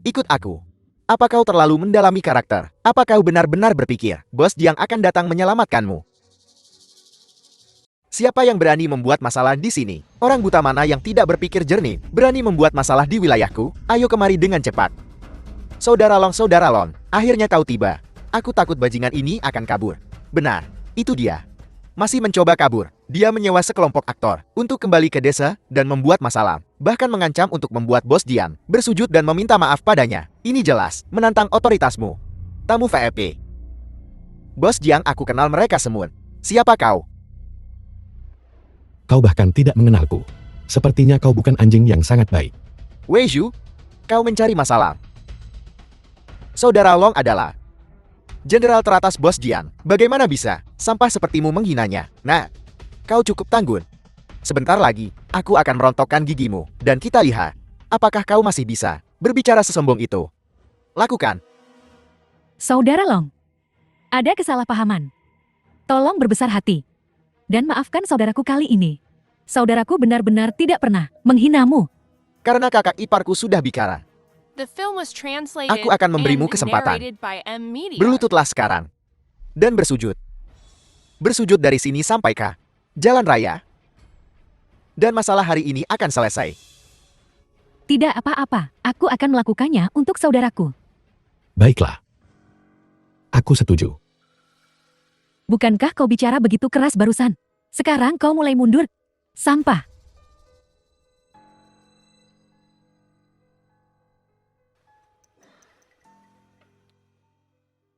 Ikut aku. Apa kau terlalu mendalami karakter? Apa kau benar-benar berpikir Bos Diang akan datang menyelamatkanmu? Siapa yang berani membuat masalah di sini? Orang buta mana yang tidak berpikir jernih, berani membuat masalah di wilayahku? Ayo kemari dengan cepat. Saudara Long, akhirnya kau tiba. Aku takut bajingan ini akan kabur. Benar, itu dia. Masih mencoba kabur. Dia menyewa sekelompok aktor untuk kembali ke desa dan membuat masalah. Bahkan mengancam untuk membuat Bos Diang bersujud dan meminta maaf padanya. Ini jelas menantang otoritasmu. Tamu VIP. Bos Diang, aku kenal mereka semua. Siapa kau? kau bahkan tidak mengenalku. Sepertinya kau bukan anjing yang sangat baik. Wei Zhu, kau mencari masalah. Saudara Long adalah jenderal teratas Bos Dian. Bagaimana bisa sampah sepertimu menghinanya? Nah, kau cukup tanggun. Sebentar lagi, aku akan merontokkan gigimu. Dan kita lihat, apakah kau masih bisa berbicara sesombong itu. Lakukan. Saudara Long, ada kesalahpahaman. Tolong berbesar hati. Dan maafkan saudaraku kali ini. Saudaraku benar-benar tidak pernah menghinamu. Karena kakak iparku sudah bicara. The film was translated Aku akan memberimu and kesempatan. narrated by M Media. Berlututlah sekarang. Dan bersujud. Bersujud dari sini sampai ke jalan raya. Dan masalah hari ini akan selesai. Tidak apa-apa, aku akan melakukannya untuk saudaraku. Baiklah. Aku setuju. Bukankah kau bicara begitu keras barusan? Sekarang kau mulai mundur. Sampah.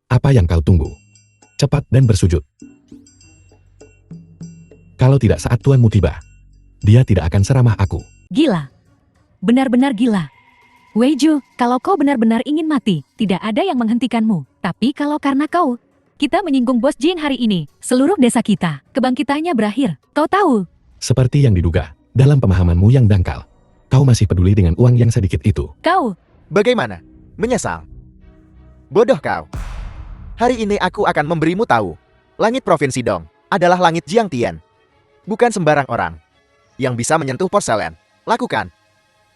Apa yang kau tunggu? Cepat dan bersujud. Kalau tidak saat tuanmu tiba, dia tidak akan seramah aku. Gila. Benar-benar gila. Wei Zhu, kalau kau benar-benar ingin mati, tidak ada yang menghentikanmu. Tapi kalau karena kau, kita menyinggung Bos Jing hari ini, seluruh desa kita, kebangkitannya berakhir. Kau tahu? Seperti yang diduga, dalam pemahamanmu yang dangkal, kau masih peduli dengan uang yang sedikit itu. Kau, Bagaimana? Menyesal? Bodoh kau. Hari ini aku akan memberimu tahu. Langit Provinsi Dong adalah langit Jiang Tian. Bukan sembarang orang yang bisa menyentuh porselen. Lakukan.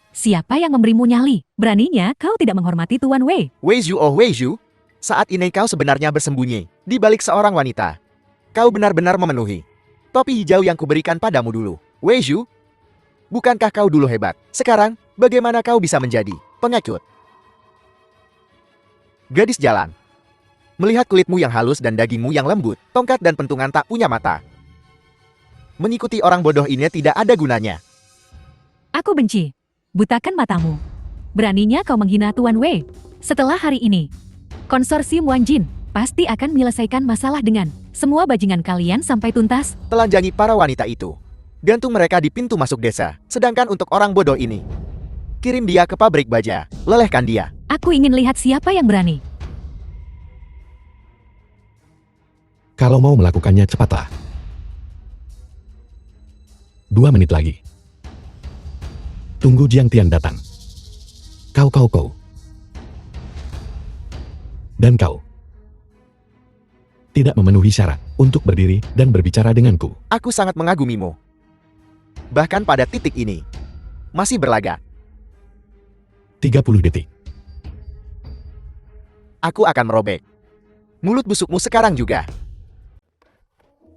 siapa yang memberimu nyali? Beraninya kau tidak menghormati Tuan Wei. Wei Zhu, oh Wei Zhu. Saat ini kau sebenarnya bersembunyi di balik seorang wanita. Kau benar-benar memenuhi topi hijau yang kuberikan padamu dulu. Wei Zhu, bukankah kau dulu hebat? Sekarang, bagaimana kau bisa menjadi pengikut? Gadis jalan. Melihat kulitmu yang halus dan dagingmu yang lembut, tongkat dan pentungan tak punya mata. Mengikuti orang bodoh ini tidak ada gunanya. Aku benci. Butakan matamu. Beraninya kau menghina Tuan Wei. Setelah hari ini, konsorsium Wanjin pasti akan menyelesaikan masalah dengan semua bajingan kalian sampai tuntas. Telanjangi para wanita itu. Gantung mereka di pintu masuk desa. Sedangkan untuk orang bodoh ini, kirim dia ke pabrik baja. Lelehkan dia. Aku ingin lihat siapa yang berani. Kalau mau melakukannya cepatlah. 2 menit lagi. Tunggu Jiang Tian datang. Kau. Dan kau. Tidak memenuhi syarat untuk berdiri dan berbicara denganku. Aku sangat mengagumimu. bahkan pada titik ini. Masih berlagak. 30 detik. Aku akan merobek mulut busukmu sekarang juga.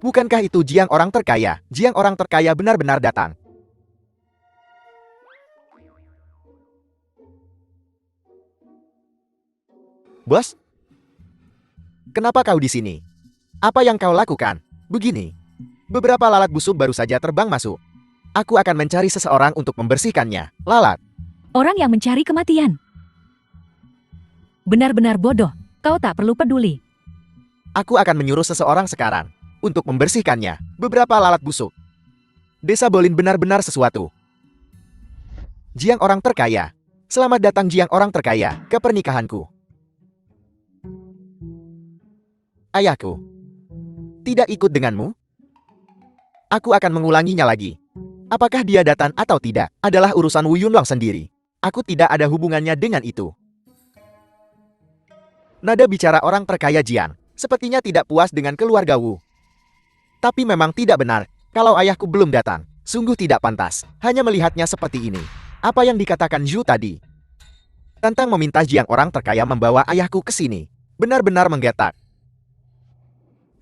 Bukankah itu Jiang orang terkaya? Jiang orang terkaya benar-benar datang. Bos? Kenapa kau di sini? Apa yang kau lakukan? Begini. Beberapa lalat busuk baru saja terbang masuk. Aku akan mencari seseorang untuk membersihkannya. Lalat. Orang yang mencari kematian. Benar-benar bodoh. Kau tak perlu peduli. Aku akan menyuruh seseorang sekarang untuk membersihkannya. Beberapa lalat busuk. Desa Bolin benar-benar sesuatu. Jiang orang terkaya. Selamat datang Jiang orang terkaya ke pernikahanku. Ayahku tidak ikut denganmu? Aku akan mengulanginya lagi. Apakah dia datang atau tidak adalah urusan Wu Yunlong sendiri. Aku tidak ada hubungannya dengan itu. Nada bicara orang terkaya Jiang sepertinya tidak puas dengan keluarga Wu. Tapi memang tidak benar kalau ayahku belum datang. Sungguh tidak pantas hanya melihatnya seperti ini. Apa yang dikatakan Zhu tadi tentang meminta Jiang orang terkaya membawa ayahku ke sini benar-benar menggetak.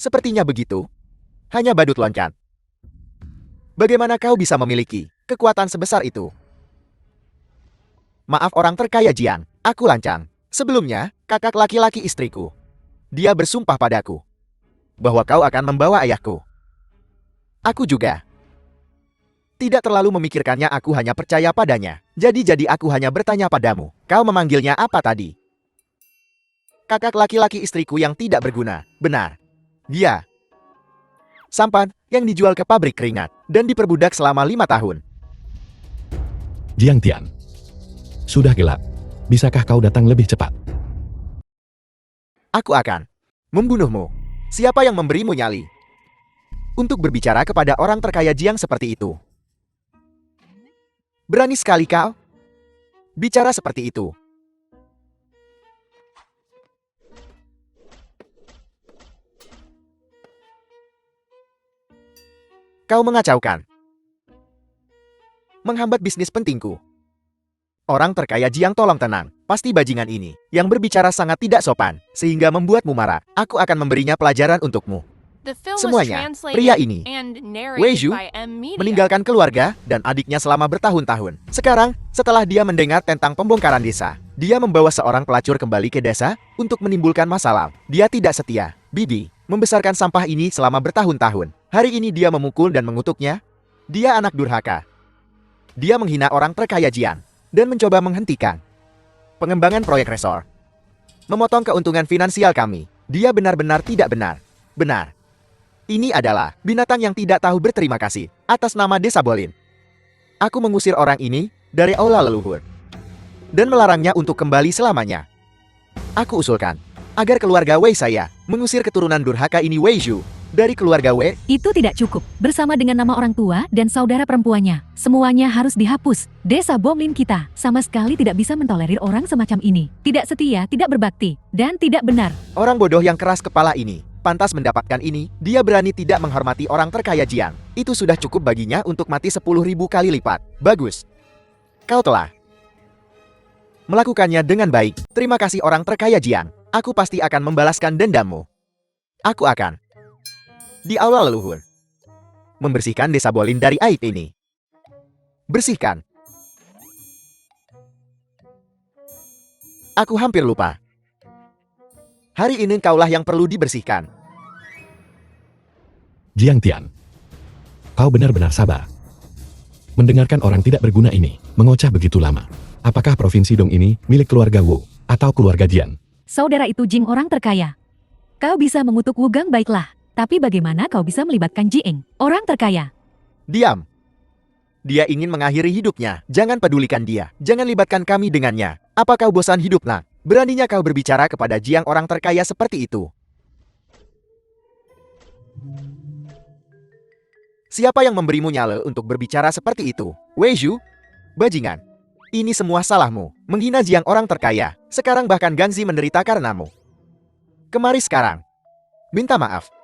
Sepertinya begitu. Hanya badut loncat. Bagaimana kau bisa memiliki kekuatan sebesar itu? Maaf orang terkaya Jiang, aku lancang. Sebelumnya, kakak laki-laki istriku. Dia bersumpah padaku bahwa kau akan membawa ayahku. Aku juga. Tidak terlalu memikirkannya, aku hanya percaya padanya. Jadi aku hanya bertanya padamu. Kau memanggilnya apa tadi? Kakak laki-laki istriku yang tidak berguna. Benar. Dia sampan yang dijual ke pabrik keringat dan diperbudak selama 5 tahun. Jiang Tian. Sudah gelap. Bisakah kau datang lebih cepat? Aku akan membunuhmu. Siapa yang memberimu nyali untuk berbicara kepada orang terkaya Jiang seperti itu? Berani sekali kau bicara seperti itu. Kau mengacaukan. Menghambat bisnis pentingku. Orang terkaya Jiang, tolong tenang. Pasti bajingan ini yang berbicara sangat tidak sopan sehingga membuatmu marah. Aku akan memberinya pelajaran untukmu. The film was Semuanya, translated pria ini, and Wei narrated Zhu, by M Media. meninggalkan keluarga dan adiknya selama bertahun-tahun. Sekarang, setelah dia mendengar tentang pembongkaran desa, dia membawa seorang pelacur kembali ke desa untuk menimbulkan masalah. Dia tidak setia. Bibi membesarkan sampah ini selama bertahun-tahun. Hari ini dia memukul dan mengutuknya. Dia anak durhaka. Dia menghina orang terkaya Jiang dan mencoba menghentikan pengembangan proyek resor. Memotong keuntungan finansial kami. Dia benar-benar tidak benar. Benar. Ini adalah binatang yang tidak tahu berterima kasih atas nama Desa Bolin. Aku mengusir orang ini dari aula leluhur dan melarangnya untuk kembali selamanya. Aku usulkan agar keluarga Wei saya mengusir keturunan durhaka ini Wei Zhu dari keluarga Wei. Itu tidak cukup. Bersama dengan nama orang tua dan saudara perempuannya, semuanya harus dihapus. Desa Bomlin kita sama sekali tidak bisa mentolerir orang semacam ini. Tidak setia, tidak berbakti, dan tidak benar. Orang bodoh yang keras kepala ini pantas mendapatkan ini. Dia berani tidak menghormati orang terkaya Jiang. Itu sudah cukup baginya untuk mati 10.000 kali lipat. Bagus. Kau telah melakukannya dengan baik. Terima kasih orang terkaya Jiang. Aku pasti akan membalaskan dendammu. Aku akan di aula leluhur membersihkan Desa Bolin dari aib ini. Bersihkan. Aku hampir lupa. Hari ini kaulah yang perlu dibersihkan. Jiang Tian. Kau benar-benar sabar. Mendengarkan orang tidak berguna ini mengocah begitu lama. Apakah provinsi Dong ini milik keluarga Wu atau keluarga Jian? Saudara itu Jing orang terkaya. Kau bisa mengutuk Wugang baiklah. Tapi bagaimana kau bisa melibatkan Jieng, orang terkaya? Diam. Dia ingin mengakhiri hidupnya. Jangan pedulikan dia. Jangan libatkan kami dengannya. Apa kau bosan hidup, nak? Beraninya kau berbicara kepada Jiang orang terkaya seperti itu? Siapa yang memberimu nyale untuk berbicara seperti itu? Wei Zhu? Bajingan. Ini semua salahmu. Menghina Jiang orang terkaya. Sekarang bahkan Gangzi menderita karenamu. Kemari sekarang. Minta maaf.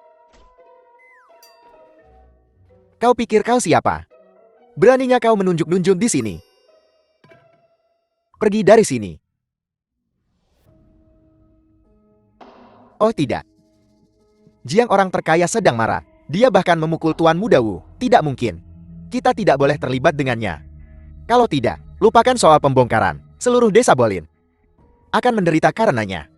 Kau pikir kau siapa? Beraninya kau menunjuk-nunjuk di sini. Pergi dari sini. Oh tidak. Jiang orang terkaya sedang marah. Dia bahkan memukul Tuan Muda Wu. Tidak mungkin. Kita tidak boleh terlibat dengannya. Kalau tidak, lupakan soal pembongkaran. Seluruh desa Bolin akan menderita karenanya.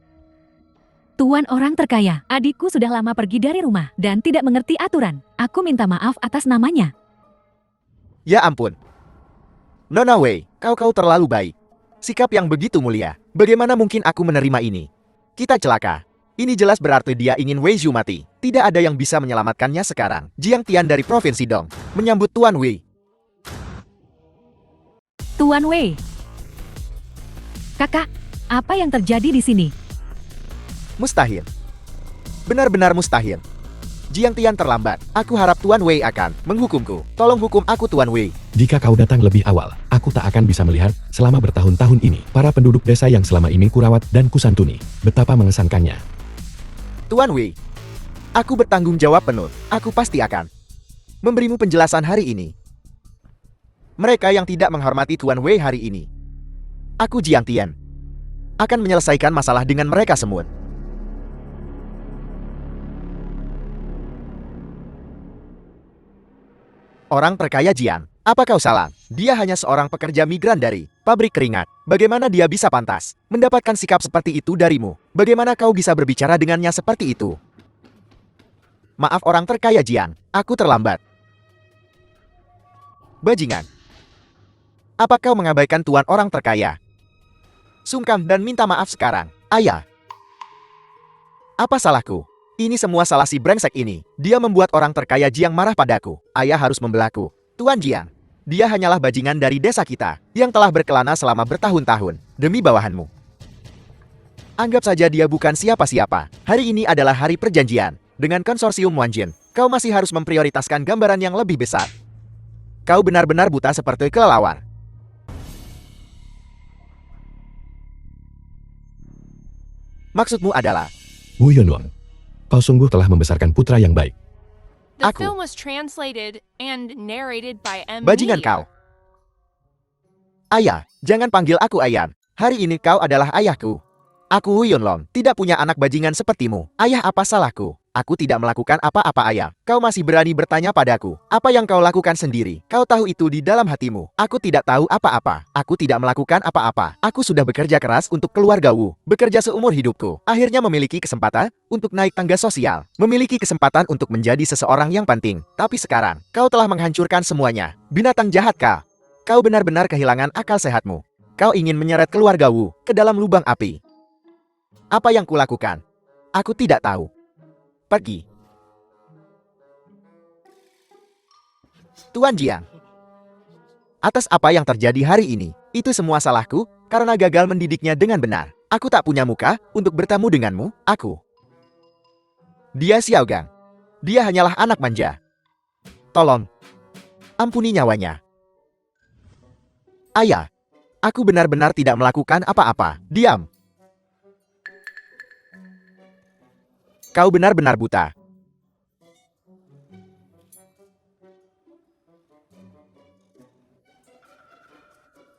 Tuan orang terkaya, adikku sudah lama pergi dari rumah dan tidak mengerti aturan. Aku minta maaf atas namanya. Ya ampun. Nona Wei, kau terlalu baik. Sikap yang begitu mulia. Bagaimana mungkin aku menerima ini? Kita celaka. Ini jelas berarti dia ingin Wei Zhu mati. Tidak ada yang bisa menyelamatkannya sekarang. Jiang Tian dari Provinsi Dong menyambut Tuan Wei. Tuan Wei. Kakak, apa yang terjadi di sini? Mustahil. Benar-benar mustahil. Jiang Tian terlambat. Aku harap Tuan Wei akan menghukumku. Tolong hukum aku Tuan Wei. Jika kau datang lebih awal, aku tak akan bisa melihat selama bertahun-tahun ini para penduduk desa yang selama ini kurawat dan kusantuni. Betapa mengesankannya. Tuan Wei, aku bertanggung jawab penuh. Aku pasti akan memberimu penjelasan hari ini. Mereka yang tidak menghormati Tuan Wei hari ini, aku Jiang Tian akan menyelesaikan masalah dengan mereka semua. Orang terkaya Jian, apa kau salah? Dia hanya seorang pekerja migran dari pabrik keringat. Bagaimana dia bisa pantas mendapatkan sikap seperti itu darimu? Bagaimana kau bisa berbicara dengannya seperti itu? Maaf orang terkaya Jian, aku terlambat. Bajingan. Apa kau mengabaikan tuan orang terkaya? Sungkam dan minta maaf sekarang, ayah. Apa salahku? Ini semua salah si brengsek ini. Dia membuat orang terkaya Jiang marah padaku. Ayah harus membelaku. Tuan Jiang, dia hanyalah bajingan dari desa kita yang telah berkelana selama bertahun-tahun demi bawahanmu. Anggap saja dia bukan siapa-siapa. Hari ini adalah hari perjanjian. Dengan konsorsium Wanjin, kau masih harus memprioritaskan gambaran yang lebih besar. Kau benar-benar buta seperti kelelawar. Maksudmu adalah, Wu Yunlong, kau sungguh telah membesarkan putra yang baik. The Aku. film was translated and narrated by M. bajingan Media. kau. Ayah, jangan panggil aku ayah. Hari ini kau adalah ayahku. Aku Wu Yunlong, tidak punya anak bajingan sepertimu. Ayah, apa salahku? Aku tidak melakukan apa-apa ayah. Kau masih berani bertanya padaku. Apa yang kau lakukan sendiri? Kau tahu itu di dalam hatimu. Aku tidak tahu apa-apa. Aku tidak melakukan apa-apa. Aku sudah bekerja keras untuk keluarga Wu. Bekerja seumur hidupku. Akhirnya memiliki kesempatan untuk naik tangga sosial. Memiliki kesempatan untuk menjadi seseorang yang penting. Tapi sekarang, kau telah menghancurkan semuanya. Binatang jahat kau. Kau benar-benar kehilangan akal sehatmu. Kau ingin menyeret keluarga Wu ke dalam lubang api. Apa yang kulakukan? Aku tidak tahu. Pergi. Tuan Jiang. Atas apa yang terjadi hari ini, itu semua salahku karena gagal mendidiknya dengan benar. Aku tak punya muka untuk bertemu denganmu, aku. Dia Xiaogang. Dia hanyalah anak manja. Tolong, ampuni nyawanya. Ayah, aku benar-benar tidak melakukan apa-apa. Diam. Kau benar-benar buta.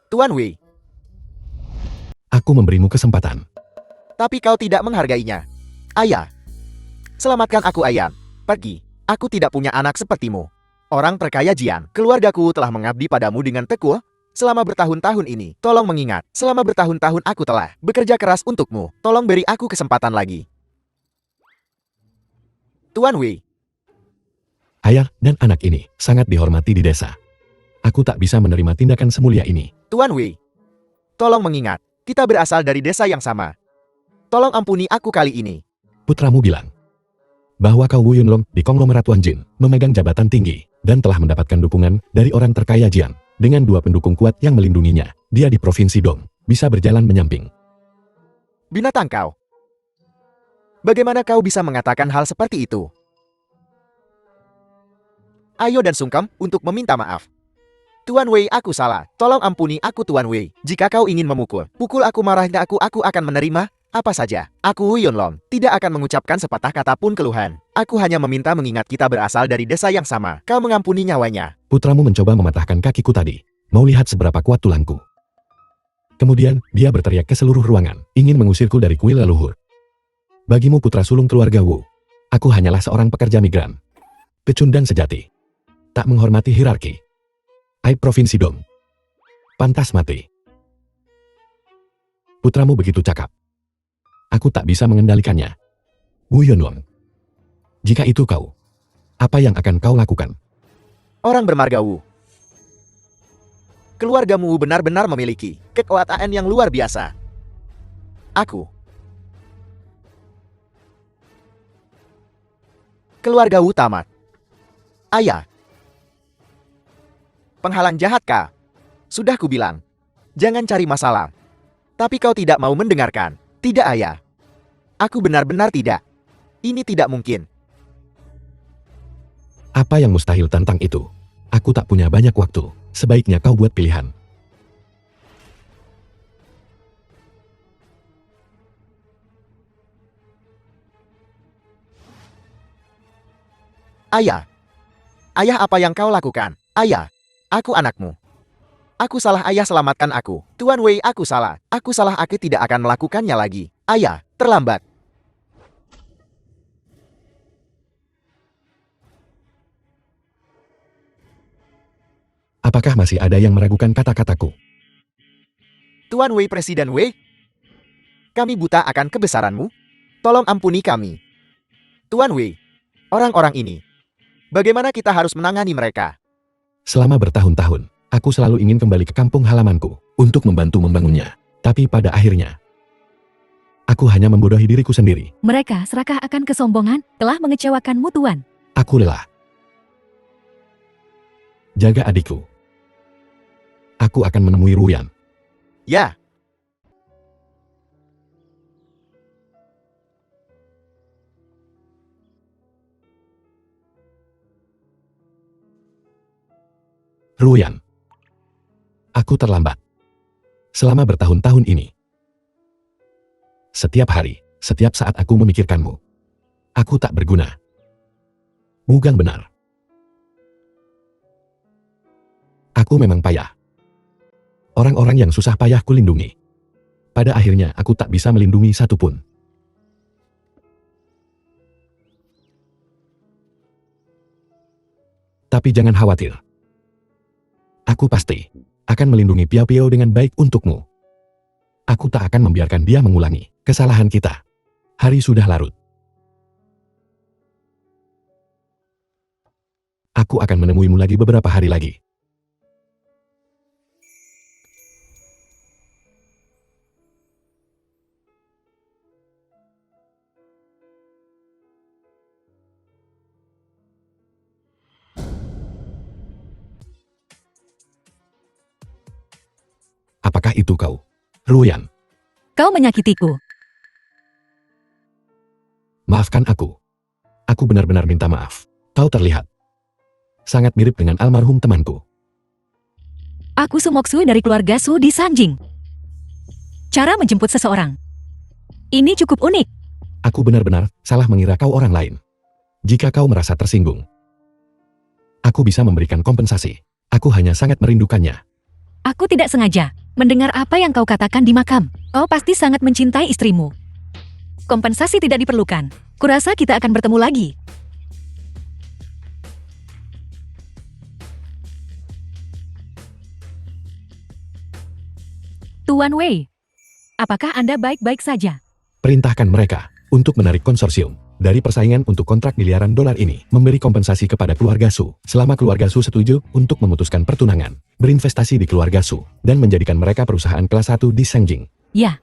Tuan Wei, Aku memberimu kesempatan. tapi kau tidak menghargainya. Ayah, selamatkan aku ayah. Pergi. Aku tidak punya anak sepertimu. Orang terkaya Jian, keluargaku telah mengabdi padamu dengan tekun selama bertahun-tahun ini. Tolong mengingat, selama bertahun-tahun aku telah bekerja keras untukmu. Tolong beri aku kesempatan lagi. Tuan Wei, Ayah dan anak ini sangat dihormati di desa. Aku tak bisa menerima tindakan semulia ini. Tuan Wei, tolong mengingat, kita berasal dari desa yang sama. Tolong ampuni aku kali ini. Putramu bilang bahwa kau Wu Yunlong di konglomerat Wanjin memegang jabatan tinggi dan telah mendapatkan dukungan dari orang terkaya Jian. Dengan 2 pendukung kuat yang melindunginya, dia di Provinsi Dong bisa berjalan menyamping. Binatang kau. Bagaimana kau bisa mengatakan hal seperti itu? Ayo dan sungkem untuk meminta maaf. Tuan Wei, aku salah. Tolong ampuni aku Tuan Wei. Jika kau ingin memukul, pukul aku marahnya aku akan menerima Apa saja, aku Wu Yunlong tidak akan mengucapkan sepatah kata pun keluhan. Aku hanya meminta mengingat kita berasal dari desa yang sama. Kau mengampuni nyawanya. Putramu mencoba mematahkan kakiku tadi. Mau lihat seberapa kuat tulangku. Kemudian, dia berteriak ke seluruh ruangan, ingin mengusirku dari kuil leluhur. Bagimu putra sulung keluarga Wu, aku hanyalah seorang pekerja migran. Pecundang sejati. Tak menghormati hierarki. Aib Provinsi Dong. Pantas mati. Putramu begitu cakap. Aku tak bisa mengendalikannya. Wu Yunlong. Jika itu kau, apa yang akan kau lakukan? Orang bermarga Wu. Keluargamu benar-benar memiliki kekuatan yang luar biasa. Aku. Keluarga Wu tamat. Ayah. Penghalang jahat kah? Sudah kubilang. Jangan cari masalah. Tapi kau tidak mau mendengarkan. Tidak ayah. Aku benar-benar tidak. Ini tidak mungkin. Apa yang mustahil tentang itu? Aku tak punya banyak waktu. Sebaiknya kau buat pilihan. Ayah. Ayah, apa yang kau lakukan? Ayah. Aku anakmu. Aku salah ayah, selamatkan aku. Tuan Wei, aku salah. Aku salah, aku tidak akan melakukannya lagi. Ayah, terlambat. Apakah masih ada yang meragukan kata-kataku? Tuan Wei, Presiden Wei. Kami buta akan kebesaranmu. Tolong ampuni kami. Tuan Wei. Orang-orang ini. Bagaimana kita harus menangani mereka? Selama bertahun-tahun, aku selalu ingin kembali ke kampung halamanku untuk membantu membangunnya. Tapi pada akhirnya, aku hanya membodohi diriku sendiri. Mereka serakah akan kesombongan, telah mengecewakanmu Tuan. Aku lelah. Jaga adikku. Aku akan menemui Ruyan. Ya. Ruyan. Aku terlambat. Selama bertahun-tahun ini. Setiap hari, setiap saat aku memikirkanmu. Aku tak berguna. Mugang benar. Aku memang payah. Orang-orang yang susah payah kulindungi. Pada akhirnya aku tak bisa melindungi satupun. Tapi jangan khawatir. Aku pasti akan melindungi Piao Piao dengan baik untukmu. Aku tak akan membiarkan dia mengulangi kesalahan kita. Hari sudah larut. Aku akan menemuimu lagi beberapa hari lagi. Apakah itu kau, Ruyan? Kau menyakitiku. Maafkan aku. Aku benar-benar minta maaf. Kau terlihat sangat mirip dengan almarhum temanku. Aku Sumoksu dari keluarga Su di Sanjing. Cara menjemput seseorang. Ini cukup unik. Aku benar-benar salah mengira kau orang lain. Jika kau merasa tersinggung, aku bisa memberikan kompensasi. Aku hanya sangat merindukannya. Aku tidak sengaja mendengar apa yang kau katakan di makam. Kau pasti sangat mencintai istrimu. Kompensasi tidak diperlukan. Kurasa kita akan bertemu lagi. Tuan Wei, apakah Anda baik-baik saja? Perintahkan mereka untuk menarik konsorsium dari persaingan untuk kontrak miliaran dolar ini, memberi kompensasi kepada keluarga Su selama keluarga Su setuju untuk memutuskan pertunangan, berinvestasi di keluarga Su, dan menjadikan mereka perusahaan kelas 1 di Sanjing. Ya.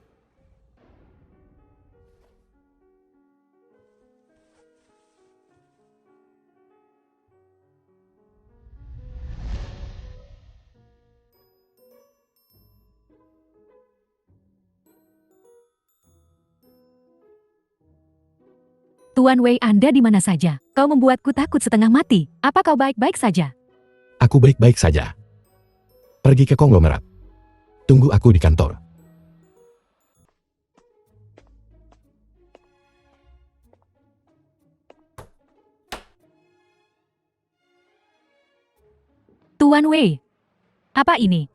Tuan Wei, Anda di mana saja? Kau membuatku takut setengah mati. Apa kau baik-baik saja? Aku baik-baik saja. Pergi ke konglomerat. Tunggu aku di kantor. Tuan Wei, apa ini?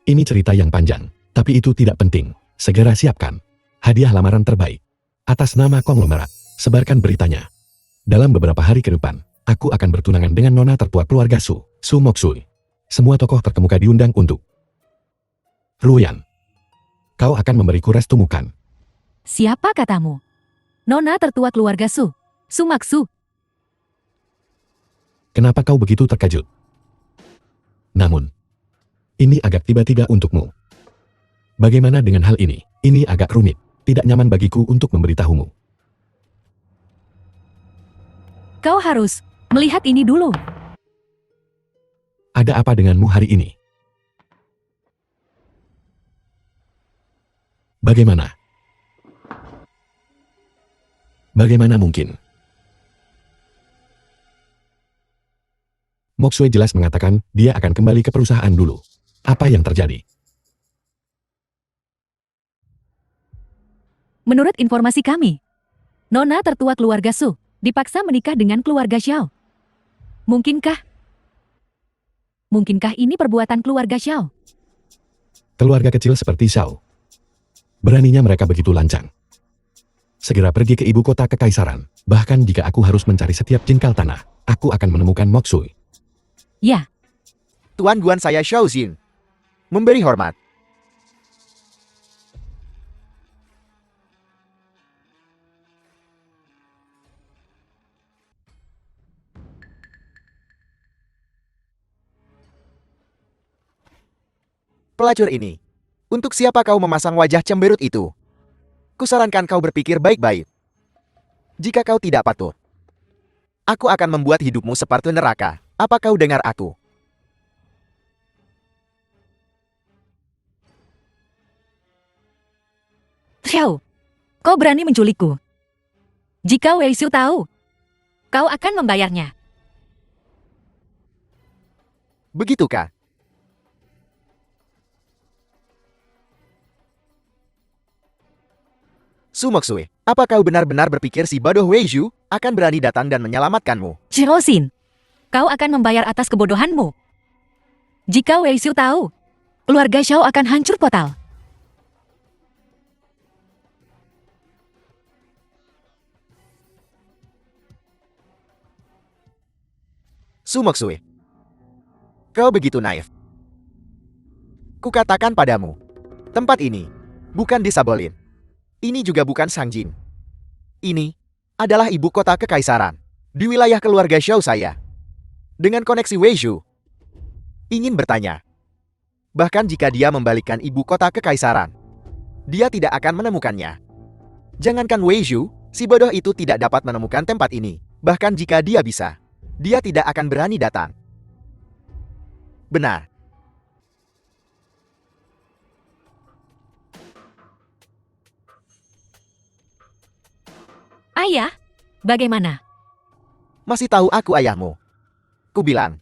Ini cerita yang panjang, tapi itu tidak penting. Segera siapkan hadiah lamaran terbaik. Atas nama konglomerat, sebarkan beritanya. Dalam beberapa hari ke depan, aku akan bertunangan dengan nona tertua keluarga Su, Su Moksui. Semua tokoh terkemuka diundang untuk. Luyan, kau akan memberiku restu mukan. Siapa katamu? Nona tertua keluarga Su, Sumaksu. Kenapa kau begitu terkejut? Namun, ini agak tiba-tiba untukmu. Bagaimana dengan hal ini? Ini agak rumit. Tidak nyaman bagiku untuk memberitahumu. Kau harus melihat ini dulu. Ada apa denganmu hari ini? Bagaimana? Bagaimana mungkin? Moksue jelas mengatakan dia akan kembali ke perusahaan dulu. Apa yang terjadi? Menurut informasi kami, nona tertua keluarga Su dipaksa menikah dengan keluarga Xiao. Mungkinkah ini perbuatan keluarga Xiao? Keluarga kecil seperti Xiao. Beraninya mereka begitu lancang. Segera pergi ke ibu kota kekaisaran. Bahkan jika aku harus mencari setiap jengkal tanah, aku akan menemukan Moksui. Ya, Tuan saya Xiao Xin. Memberi hormat. Pelacur ini. Untuk siapa kau memasang wajah cemberut itu? Kusarankan kau berpikir baik-baik. Jika kau tidak patuh, aku akan membuat hidupmu seperti neraka. Apa kau dengar aku? Xiao, kau berani menculikku. Jika Wei Xiu tahu, kau akan membayarnya. Begitukah? Su Moksui, apa kau benar-benar berpikir si bodoh Wei Zhu akan berani datang dan menyelamatkanmu? Xiao Xin, kau akan membayar atas kebodohanmu. Jika Wei Xiu tahu, keluarga Xiao akan hancur total. Su Moksui, kau begitu naif. Kukatakan padamu, tempat ini bukan di Sabolin. Ini juga bukan Sangjin. Ini adalah ibu kota kekaisaran di wilayah keluarga Xiao saya. Dengan koneksi Wei Zhu, ingin bertanya. Bahkan jika dia membalikkan ibu kota kekaisaran, dia tidak akan menemukannya. Jangankan Wei Zhu, si bodoh itu tidak dapat menemukan tempat ini. Bahkan jika dia bisa, dia tidak akan berani datang. Benar. Ayah, bagaimana? Masih tahu aku ayahmu? Ku bilang,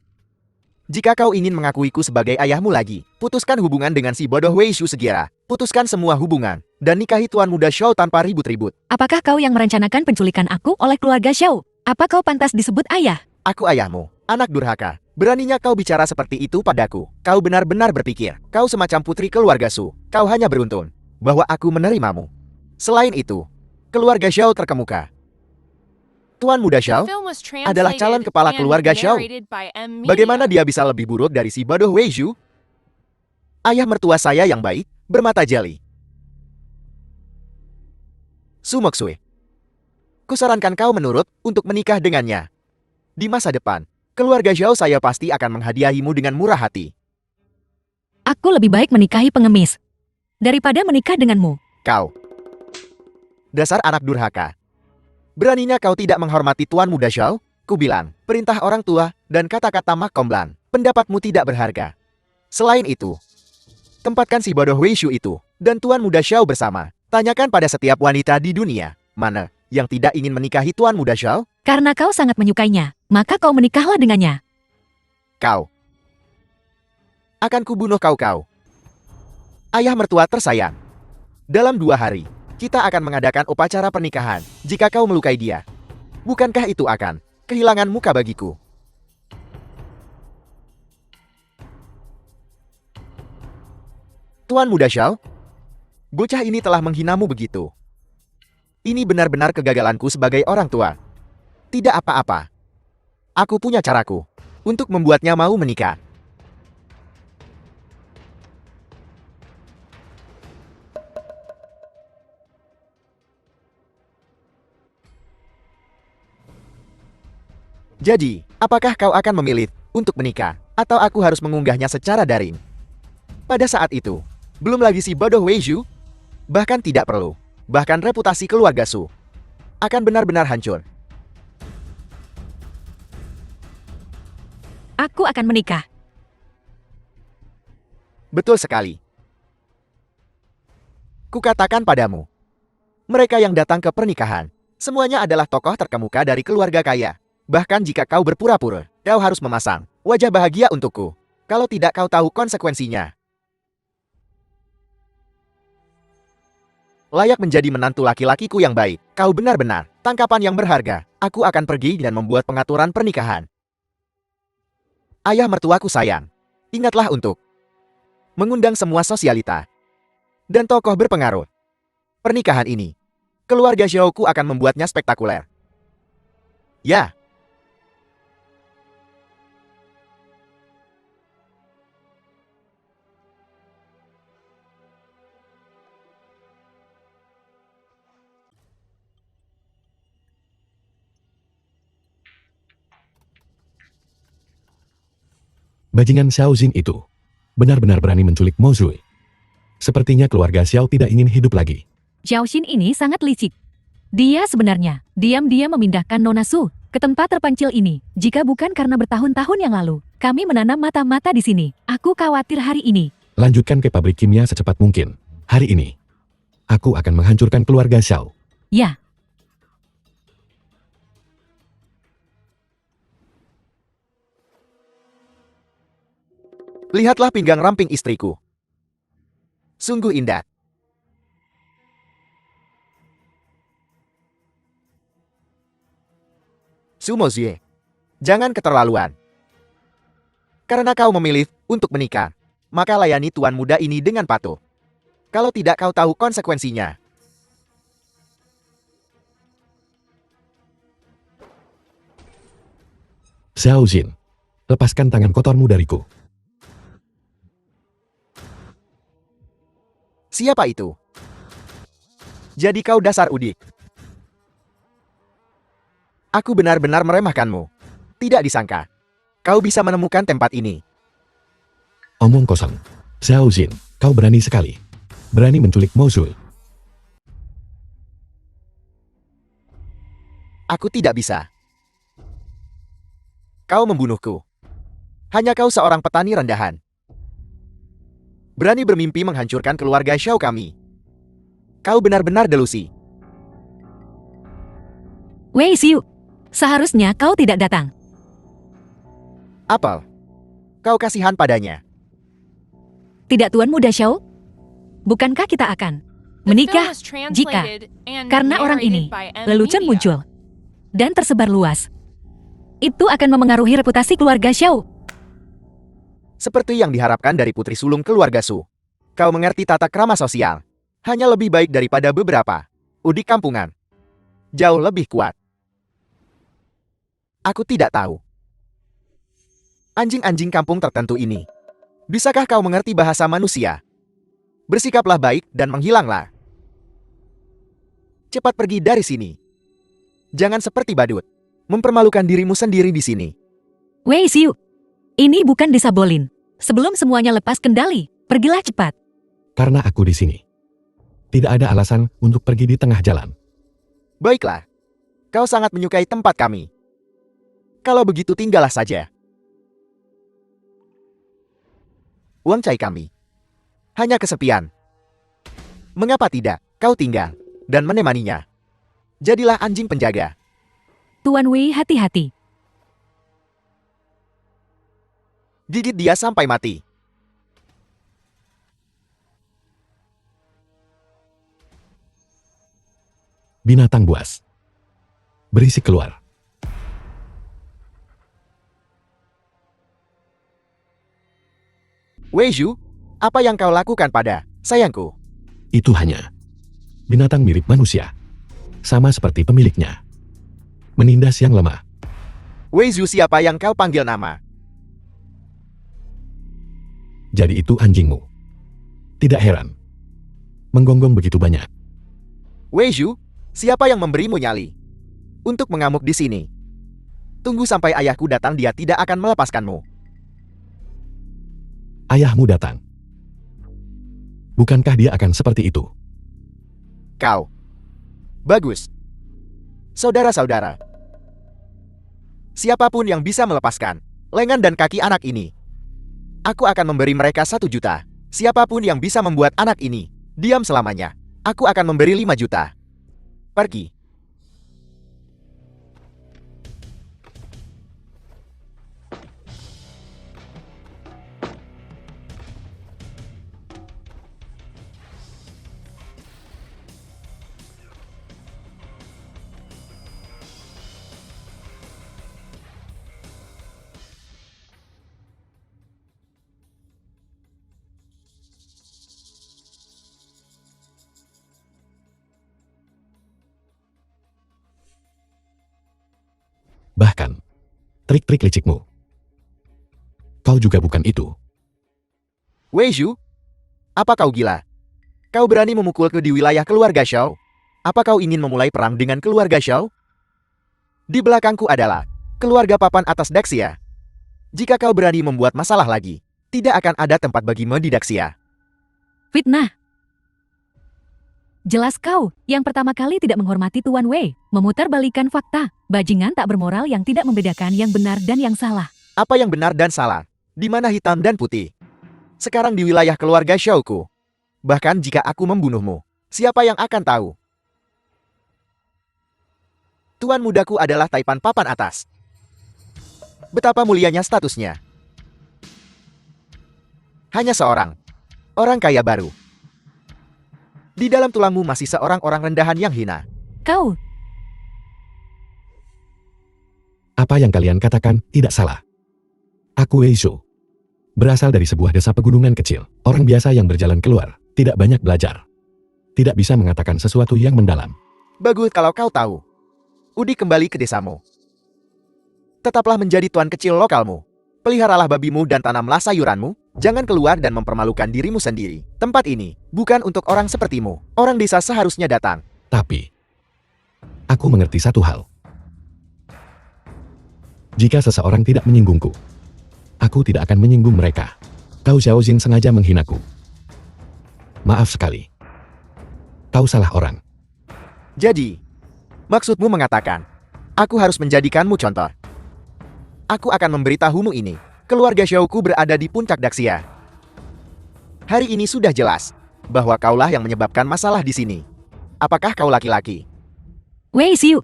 jika kau ingin mengakuiku sebagai ayahmu lagi, putuskan hubungan dengan si bodoh Wei Zhu segera. Putuskan semua hubungan, dan nikahi tuan muda Xiao tanpa ribut-ribut. Apakah kau yang merencanakan penculikan aku oleh keluarga Xiao? Apa kau pantas disebut ayah? Aku ayahmu, anak durhaka. Beraninya kau bicara seperti itu padaku. Kau benar-benar berpikir, kau semacam putri keluarga Su. Kau hanya beruntung bahwa aku menerimamu. Selain itu, keluarga Xiao terkemuka. Tuan muda Xiao adalah calon kepala keluarga Xiao. Bagaimana dia bisa lebih buruk dari si bodoh Wei Zhu? Ayah mertua saya yang baik, bermata jeli. Su Moksui, kusarankan kau menurut untuk menikah dengannya. Di masa depan, keluarga Xiao saya pasti akan menghadiahimu dengan murah hati. Aku lebih baik menikahi pengemis daripada menikah denganmu. Kau, dasar anak durhaka. Beraninya kau tidak menghormati tuan muda Xiao? Ku bilang, perintah orang tua dan kata-kata Mak Komblan, pendapatmu tidak berharga. Selain itu, tempatkan si bodoh Wei Zhu itu dan tuan muda Xiao bersama. Tanyakan pada setiap wanita di dunia, mana yang tidak ingin menikahi tuan muda Xiao? Karena kau sangat menyukainya, maka kau menikahlah dengannya. Kau. Akan kubunuh kau. Ayah mertua tersayang. Dalam 2 hari, kita akan mengadakan upacara pernikahan jika kau melukai dia. Bukankah itu akan kehilangan muka bagiku? Tuan Muda Xiao, bocah ini telah menghinamu begitu. Ini benar-benar kegagalanku sebagai orang tua. Tidak apa-apa. Aku punya caraku untuk membuatnya mau menikah. Jadi, apakah kau akan memilih untuk menikah, atau aku harus mengunggahnya secara daring? Pada saat itu, belum lagi si bodoh Wei Zhu, bahkan tidak perlu. Bahkan reputasi keluarga Su akan benar-benar hancur. Aku akan menikah. Betul sekali. Kukatakan padamu, mereka yang datang ke pernikahan, semuanya adalah tokoh terkemuka dari keluarga kaya. Bahkan jika kau berpura-pura, kau harus memasang wajah bahagia untukku. Kalau tidak, kau tahu konsekuensinya. Layak menjadi menantu laki-lakiku yang baik. Kau benar-benar tangkapan yang berharga. Aku akan pergi dan membuat pengaturan pernikahan. Ayah mertuaku sayang, ingatlah untuk mengundang semua sosialita dan tokoh berpengaruh. Pernikahan ini, keluarga Xiaoku akan membuatnya spektakuler. Ya. Bajingan Xiao Jin itu benar-benar berani menculik Mo Zui. Sepertinya keluarga Xiao tidak ingin hidup lagi. Xiao Xin ini sangat licik. Dia sebenarnya diam-diam memindahkan Nona Su ke tempat terpencil ini. Jika bukan karena bertahun-tahun yang lalu, kami menanam mata-mata di sini. Aku khawatir hari ini. Lanjutkan ke pabrik kimia secepat mungkin. Hari ini, aku akan menghancurkan keluarga Xiao. Ya, Lihatlah pinggang ramping istriku. Sungguh indah. Su Mozie, jangan keterlaluan. Karena kau memilih untuk menikah, maka layani tuan muda ini dengan patuh. Kalau tidak, kau tahu konsekuensinya. Xiao Jin, lepaskan tangan kotormu dariku. Siapa itu? Jadi kau dasar udik. Aku benar-benar meremehkanmu. Tidak disangka kau bisa menemukan tempat ini. Omong kosong. Xiao Jin, kau berani sekali. Berani menculik Mo Zui. Aku tidak bisa. Kau membunuhku. Hanya kau seorang petani rendahan. Berani bermimpi menghancurkan keluarga Xiao kami. Kau benar-benar delusi. Wei Xiu, seharusnya kau tidak datang. Apel, kau kasihan padanya. Tidak Tuan Muda Xiao? Bukankah kita akan menikah jika karena orang ini lelucon muncul dan tersebar luas? Itu akan memengaruhi reputasi keluarga Xiao. Seperti yang diharapkan dari putri sulung keluarga Su. Kau mengerti tata krama sosial. Hanya lebih baik daripada beberapa udik kampungan. Jauh lebih kuat. Aku tidak tahu. Anjing-anjing kampung tertentu ini. Bisakah kau mengerti bahasa manusia? Bersikaplah baik dan menghilanglah. Cepat pergi dari sini. Jangan seperti badut. Mempermalukan dirimu sendiri di sini. Wei Xiu, ini bukan desa Bolin. Sebelum semuanya lepas kendali, pergilah cepat. Karena aku di sini. Tidak ada alasan untuk pergi di tengah jalan. Baiklah. Kau sangat menyukai tempat kami. Kalau begitu tinggallah saja. Uang cai kami. Hanya kesepian. Mengapa tidak kau tinggal dan menemaninya? Jadilah anjing penjaga. Tuan Wei, hati-hati. Gigit dia sampai mati. Binatang buas. Berisik keluar. Wei Zhu, Apa yang kau lakukan pada sayangku? Itu hanya binatang mirip manusia. Sama seperti pemiliknya. Menindas yang lemah. Wei Zhu, siapa yang kau panggil nama? Jadi itu anjingmu. Tidak heran. Menggonggong begitu banyak. Wei Zhu, siapa yang memberimu nyali untuk mengamuk di sini? Tunggu sampai ayahku datang, dia tidak akan melepaskanmu. Ayahmu datang. Bukankah dia akan seperti itu? Kau. Bagus. Saudara-saudara. Siapapun yang bisa melepaskan lengan dan kaki anak ini, aku akan memberi mereka 1 juta. Siapapun yang bisa membuat anak ini diam selamanya, aku akan memberi 5 juta. Pergi. Bahkan, trik-trik licikmu. Kau juga bukan itu. Wei Zhu, apa kau gila? Kau berani memukulku di wilayah keluarga Shao? Apa kau ingin memulai perang dengan keluarga Shao? Di belakangku adalah keluarga papan atas Daxia. Jika kau berani membuat masalah lagi, tidak akan ada tempat bagimu di Daxia. Fitnah. Jelas kau, yang pertama kali tidak menghormati Tuan Wei, memutarbalikkan fakta, bajingan tak bermoral yang tidak membedakan yang benar dan yang salah. Apa yang benar dan salah? Di mana hitam dan putih? Sekarang di wilayah keluarga Shao-ku. Bahkan jika aku membunuhmu, siapa yang akan tahu? Tuan mudaku adalah Taipan papan atas. Betapa mulianya statusnya. Hanya seorang orang kaya baru. Di dalam tulangmu masih seorang orang rendahan yang hina. Kau, Apa yang kalian katakan tidak salah. Aku Wei Zhu. Berasal dari sebuah desa pegunungan kecil. Orang biasa yang berjalan keluar, tidak banyak belajar. Tidak bisa mengatakan sesuatu yang mendalam. Bagus kalau kau tahu. Udi kembali ke desamu. Tetaplah menjadi tuan kecil lokalmu. Peliharalah babimu dan tanamlah sayuranmu. Jangan keluar dan mempermalukan dirimu sendiri. Tempat ini bukan untuk orang sepertimu. Orang desa seharusnya datang. Tapi, aku mengerti satu hal. Jika seseorang tidak menyinggungku, aku tidak akan menyinggung mereka. Kau Xiaojing sengaja menghinaku. Maaf sekali. Kau salah orang. Jadi, maksudmu mengatakan, aku harus menjadikanmu contoh. Aku akan memberitahumu ini. Keluarga Xiaoku berada di puncak Daxia. Hari ini sudah jelas bahwa kaulah yang menyebabkan masalah di sini. Apakah kau laki-laki? Wei Xiu,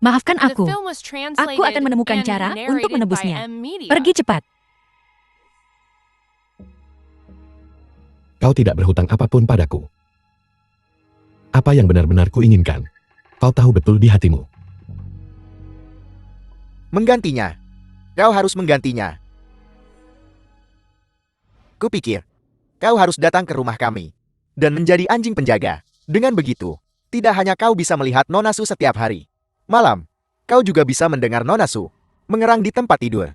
maafkan The aku. film was translated Aku akan menemukan and cara narrated untuk menebusnya. by M Media. Pergi cepat. Kau tidak berhutang apapun padaku. Apa yang benar-benar kuinginkan, kau tahu betul di hatimu. Menggantinya. Kau harus menggantinya. Kupikir, kau harus datang ke rumah kami dan menjadi anjing penjaga. Dengan begitu, tidak hanya kau bisa melihat Nona Su setiap hari. Malam, kau juga bisa mendengar Nona Su mengerang di tempat tidur.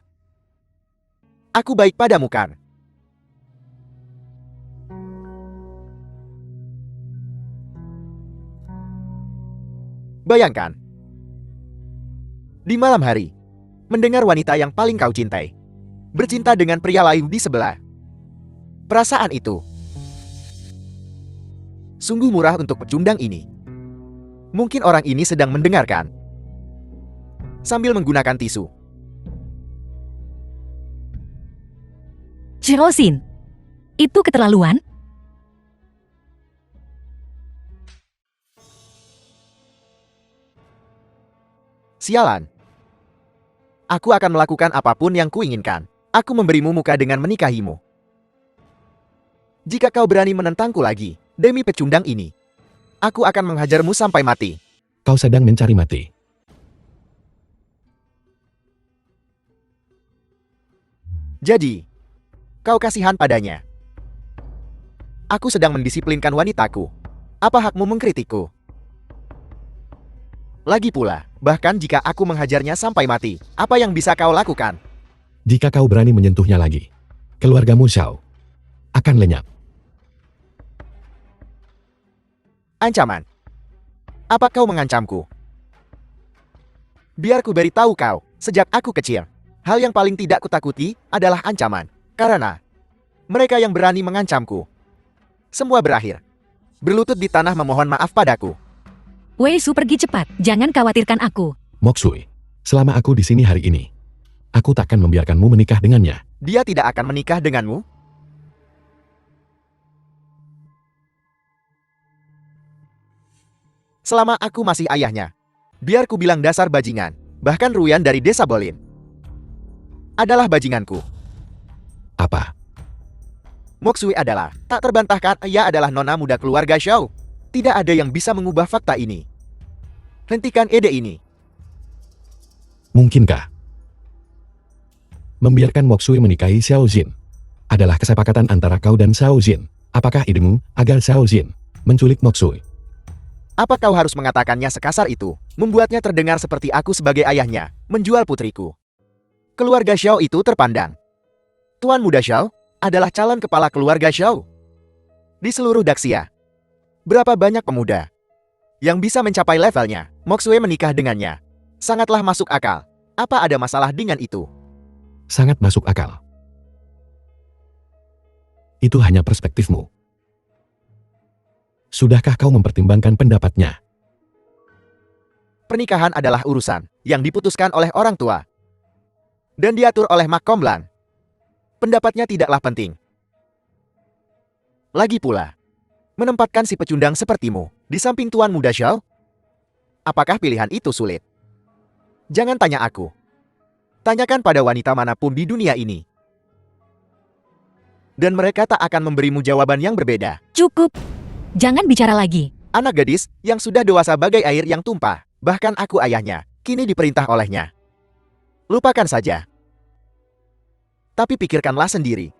Aku baik padamu kan? Bayangkan, di malam hari, mendengar wanita yang paling kau cintai bercinta dengan pria lain di sebelah. Perasaan itu sungguh murah untuk pecundang ini. Mungkin orang ini sedang mendengarkan sambil menggunakan tisu. Xiaoxin, itu keterlaluan. Sialan. Aku akan melakukan apapun yang kuinginkan. Aku memberimu muka dengan menikahimu. Jika kau berani menentangku lagi, demi pecundang ini, aku akan menghajarmu sampai mati. Kau sedang mencari mati. Jadi, kau kasihan padanya. Aku sedang mendisiplinkan wanitaku. Apa hakmu mengkritikku? Lagi pula, bahkan jika aku menghajarnya sampai mati, apa yang bisa kau lakukan? Jika kau berani menyentuhnya lagi, keluargamu Xiao akan lenyap. Ancaman. Apa kau mengancamku? Biar ku beritahu kau, sejak aku kecil, hal yang paling tidak kutakuti adalah ancaman. Karena mereka yang berani mengancamku, semua berakhir berlutut di tanah memohon maaf padaku. Wei Su, pergi cepat. Jangan khawatirkan aku. Moksui, selama aku di sini hari ini, aku takkan membiarkanmu menikah dengannya. Dia tidak akan menikah denganmu? Selama aku masih ayahnya. Biar ku bilang dasar bajingan. Bahkan Ruyan dari desa Bolin adalah bajinganku. Apa? Moksui adalah, tak terbantahkan, ia adalah nona muda keluarga Xiao. Tidak ada yang bisa mengubah fakta ini. Hentikan ide ini. Mungkinkah membiarkan Moksui menikahi Xiao Jin adalah kesepakatan antara kau dan Xiao Jin? Apakah idemu agar Xiao Jin menculik Moksui? Apa kau harus mengatakannya sekasar itu? Membuatnya terdengar seperti aku sebagai ayahnya, menjual putriku. Keluarga Xiao itu terpandang. Tuan Muda Xiao adalah calon kepala keluarga Xiao. Di seluruh Daxia, berapa banyak pemuda yang bisa mencapai levelnya? Moksui menikah dengannya. Sangatlah masuk akal. Apa ada masalah dengan itu? Sangat masuk akal. Itu hanya perspektifmu. Sudahkah kau mempertimbangkan pendapatnya? Pernikahan adalah urusan yang diputuskan oleh orang tua dan diatur oleh Mak Komblan. Pendapatnya tidaklah penting. Lagi pula, menempatkan si pecundang sepertimu di samping Tuan Muda Xiao, apakah pilihan itu sulit? Jangan tanya aku. Tanyakan pada wanita manapun di dunia ini. Dan mereka tak akan memberimu jawaban yang berbeda. Cukup. Jangan bicara lagi. Anak gadis yang sudah dewasa bagai air yang tumpah, bahkan aku ayahnya, kini diperintah olehnya. Lupakan saja. Tapi pikirkanlah sendiri.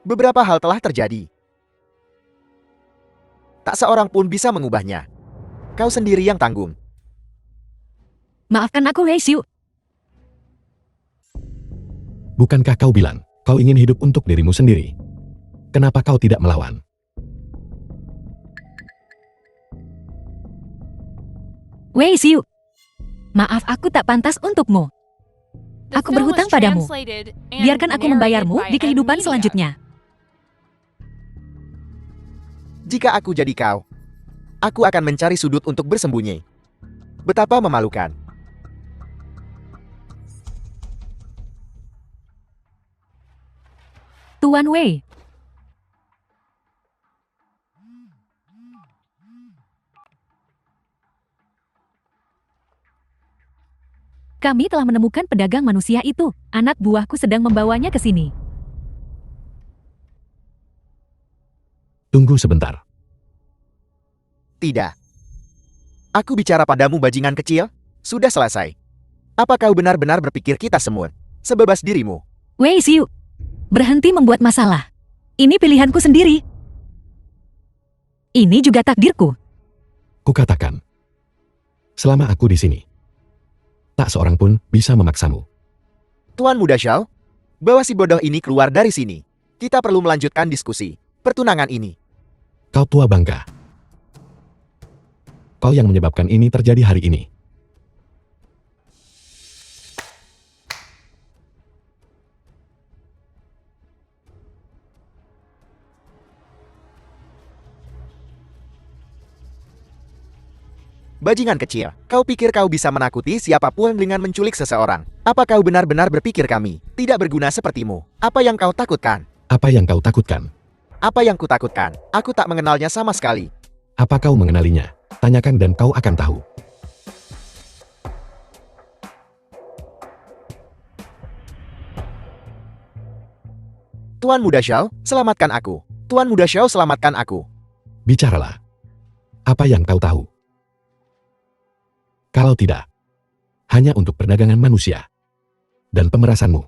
Beberapa hal telah terjadi. Tak seorang pun bisa mengubahnya. Kau sendiri yang tanggung. Maafkan aku, Wei Su. Bukankah kau bilang kau ingin hidup untuk dirimu sendiri? Kenapa kau tidak melawan? Wei Su. Maaf, aku tak pantas untukmu. The Aku film was berhutang padamu. translated and Biarkan aku narrated membayarmu by di M kehidupan Media. selanjutnya. Jika aku jadi kau, aku akan mencari sudut untuk bersembunyi. Betapa memalukan. Tuan Wei. Kami telah menemukan pedagang manusia itu. Anak buahku sedang membawanya ke sini. Tunggu sebentar. Tidak. Aku bicara padamu bajingan kecil. Sudah selesai. Apa kau benar-benar berpikir kita semut sebebas dirimu? Wei Su. Berhenti membuat masalah. Ini pilihanku sendiri. Ini juga takdirku. Kukatakan, selama aku di sini, tak seorang pun bisa memaksamu. Tuan Muda Xiao, bawa si bodoh ini keluar dari sini. Kita perlu melanjutkan diskusi pertunangan ini. Kau tua bangka. Kau yang menyebabkan ini terjadi hari ini. Bajingan kecil, kau pikir kau bisa menakuti siapapun dengan menculik seseorang? Apa kau benar-benar berpikir kami tidak berguna sepertimu? Apa yang kau takutkan? Apa yang kau takutkan? Apa yang kutakutkan? Aku tak mengenalnya sama sekali. Apa kau mengenalinya? Tanyakan dan kau akan tahu. Tuan Muda Xiao, selamatkan aku. Tuan Muda Xiao, selamatkan aku. Bicaralah. Apa yang kau tahu? Kalau tidak, hanya untuk perdagangan manusia dan pemerasanmu,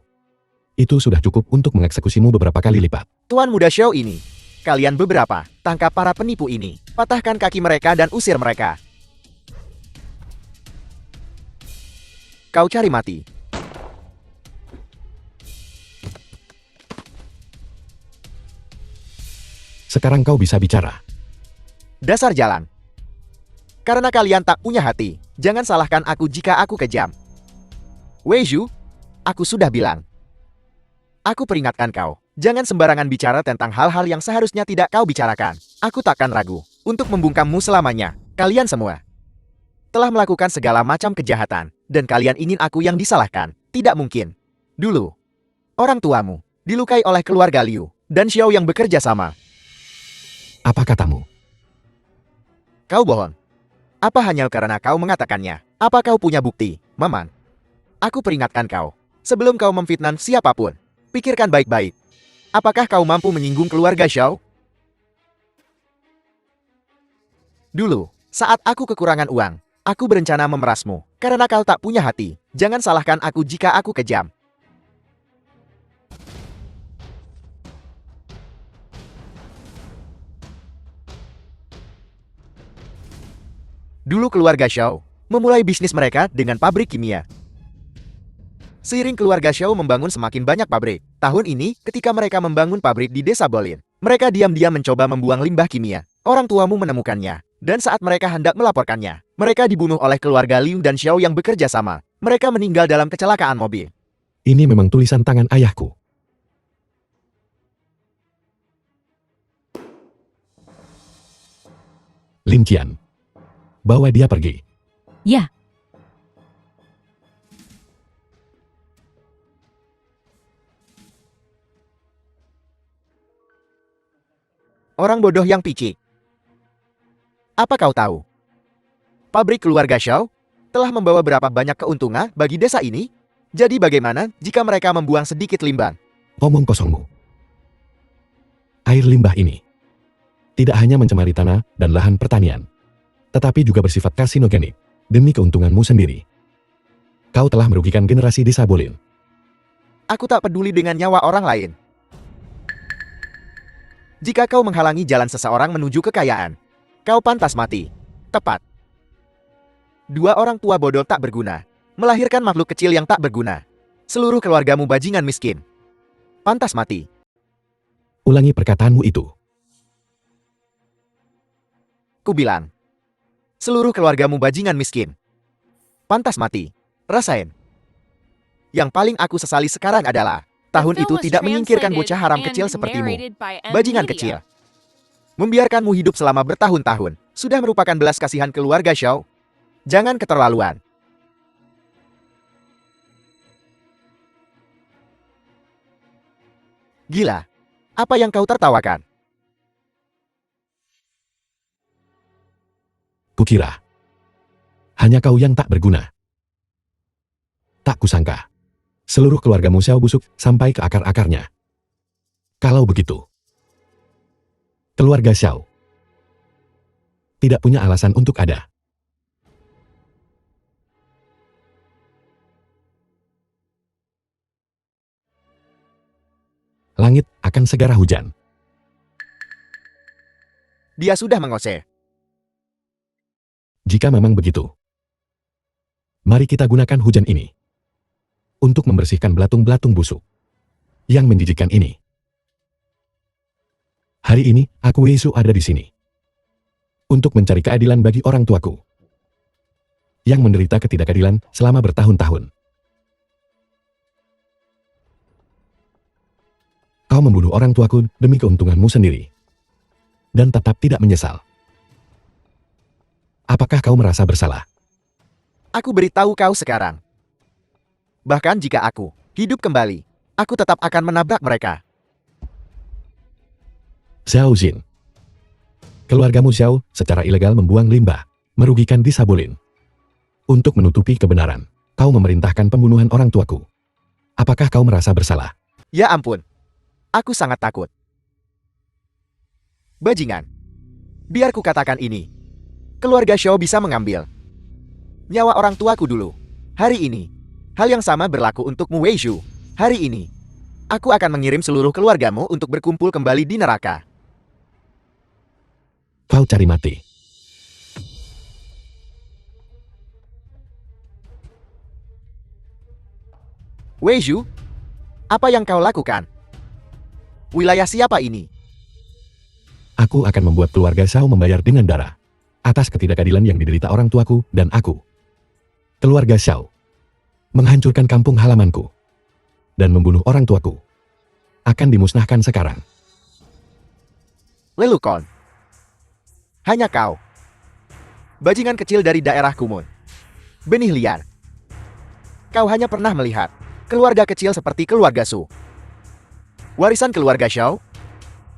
itu sudah cukup untuk mengeksekusimu beberapa kali lipat. Tuan Muda Xiao ini Kalian beberapa, tangkap para penipu ini. Patahkan kaki mereka dan usir mereka. Kau cari mati. Sekarang kau bisa bicara. Dasar jalan. Karena kalian tak punya hati, jangan salahkan aku jika aku kejam. Wei Zhu, aku sudah bilang. Aku peringatkan kau, jangan sembarangan bicara tentang hal-hal yang seharusnya tidak kau bicarakan. Aku takkan ragu untuk membungkammu selamanya. Kalian semua telah melakukan segala macam kejahatan, dan kalian ingin aku yang disalahkan. Tidak mungkin. Dulu, orang tuamu dilukai oleh keluarga Liu dan Xiao yang bekerja sama. Apa katamu? Kau bohong. Apa hanya karena kau mengatakannya? Apa kau punya bukti, Maman? Aku peringatkan kau, sebelum kau memfitnah siapapun, pikirkan baik-baik. Apakah kau mampu menyinggung keluarga Xiao? Dulu, saat aku kekurangan uang, aku berencana memerasmu, karena kau tak punya hati. Jangan salahkan aku jika aku kejam. Dulu keluarga Xiao memulai bisnis mereka dengan pabrik kimia. Seiring keluarga Xiao membangun semakin banyak pabrik, tahun ini ketika mereka membangun pabrik di desa Bolin, mereka diam-diam mencoba membuang limbah kimia. Orang tuamu menemukannya, dan saat mereka hendak melaporkannya, mereka dibunuh oleh keluarga Liu dan Xiao yang bekerja sama. Mereka meninggal dalam kecelakaan mobil. Ini memang tulisan tangan ayahku. Lin Qian. Bawa dia pergi. Ya, Orang bodoh yang picik. Apa kau tahu? Pabrik keluarga Xiao telah membawa berapa banyak keuntungan bagi desa ini? Jadi bagaimana jika mereka membuang sedikit limbah? Omong kosongmu. Air limbah ini tidak hanya mencemari tanah dan lahan pertanian, tetapi juga bersifat karsinogenik demi keuntunganmu sendiri. Kau telah merugikan generasi desa Bolin. Aku tak peduli dengan nyawa orang lain. Jika kau menghalangi jalan seseorang menuju kekayaan, kau pantas mati. Tepat. Dua orang tua bodoh tak berguna, melahirkan makhluk kecil yang tak berguna. Seluruh keluargamu bajingan miskin. Pantas mati. Ulangi perkataanmu itu. Ku bilang. Seluruh keluargamu bajingan miskin. Pantas mati. Rasain. Yang paling aku sesali sekarang adalah tahun itu tidak menyingkirkan bocah haram kecil sepertimu. Bajingan kecil. Membiarkanmu hidup selama bertahun-tahun sudah merupakan belas kasihan keluarga Xiao. Jangan keterlaluan. Gila. Apa yang kau tertawakan? Kukira hanya kau yang tak berguna. Tak kusangka seluruh keluargamu Xiao busuk sampai ke akar-akarnya. Kalau begitu, keluarga Xiao tidak punya alasan untuk ada. Langit akan segera hujan. Dia sudah mengose. Jika memang begitu, mari kita gunakan hujan ini untuk membersihkan belatung-belatung busuk yang menjijikkan ini. Hari ini, aku Yesu ada di sini untuk mencari keadilan bagi orang tuaku yang menderita ketidakadilan selama bertahun-tahun. Kau membunuh orang tuaku demi keuntunganmu sendiri dan tetap tidak menyesal. Apakah kau merasa bersalah? Aku beritahu kau sekarang. Bahkan jika aku hidup kembali, aku tetap akan menabrak mereka. Xiao Jin. Keluargamu Xiao secara ilegal membuang limbah, merugikan desa Bolin. Untuk menutupi kebenaran, kau memerintahkan pembunuhan orang tuaku. Apakah kau merasa bersalah? Ya ampun. Aku sangat takut. Bajingan. Biar ku katakan ini. Keluarga Xiao bisa mengambil nyawa orang tuaku dulu. Hari ini, hal yang sama berlaku untukmu Wei Zhu. Hari ini, aku akan mengirim seluruh keluargamu untuk berkumpul kembali di neraka. Kau cari mati. Wei Zhu, apa yang kau lakukan? Wilayah siapa ini? Aku akan membuat keluarga Xiao membayar dengan darah. Atas ketidakadilan yang diderita orang tuaku dan aku. Keluarga Xiao. Menghancurkan kampung halamanku. Dan membunuh orang tuaku. Akan dimusnahkan sekarang. Lelukon. Hanya kau. Bajingan kecil dari daerah Kumun. Benih liar. Kau hanya pernah melihat keluarga kecil seperti keluarga Su. Warisan keluarga Xiao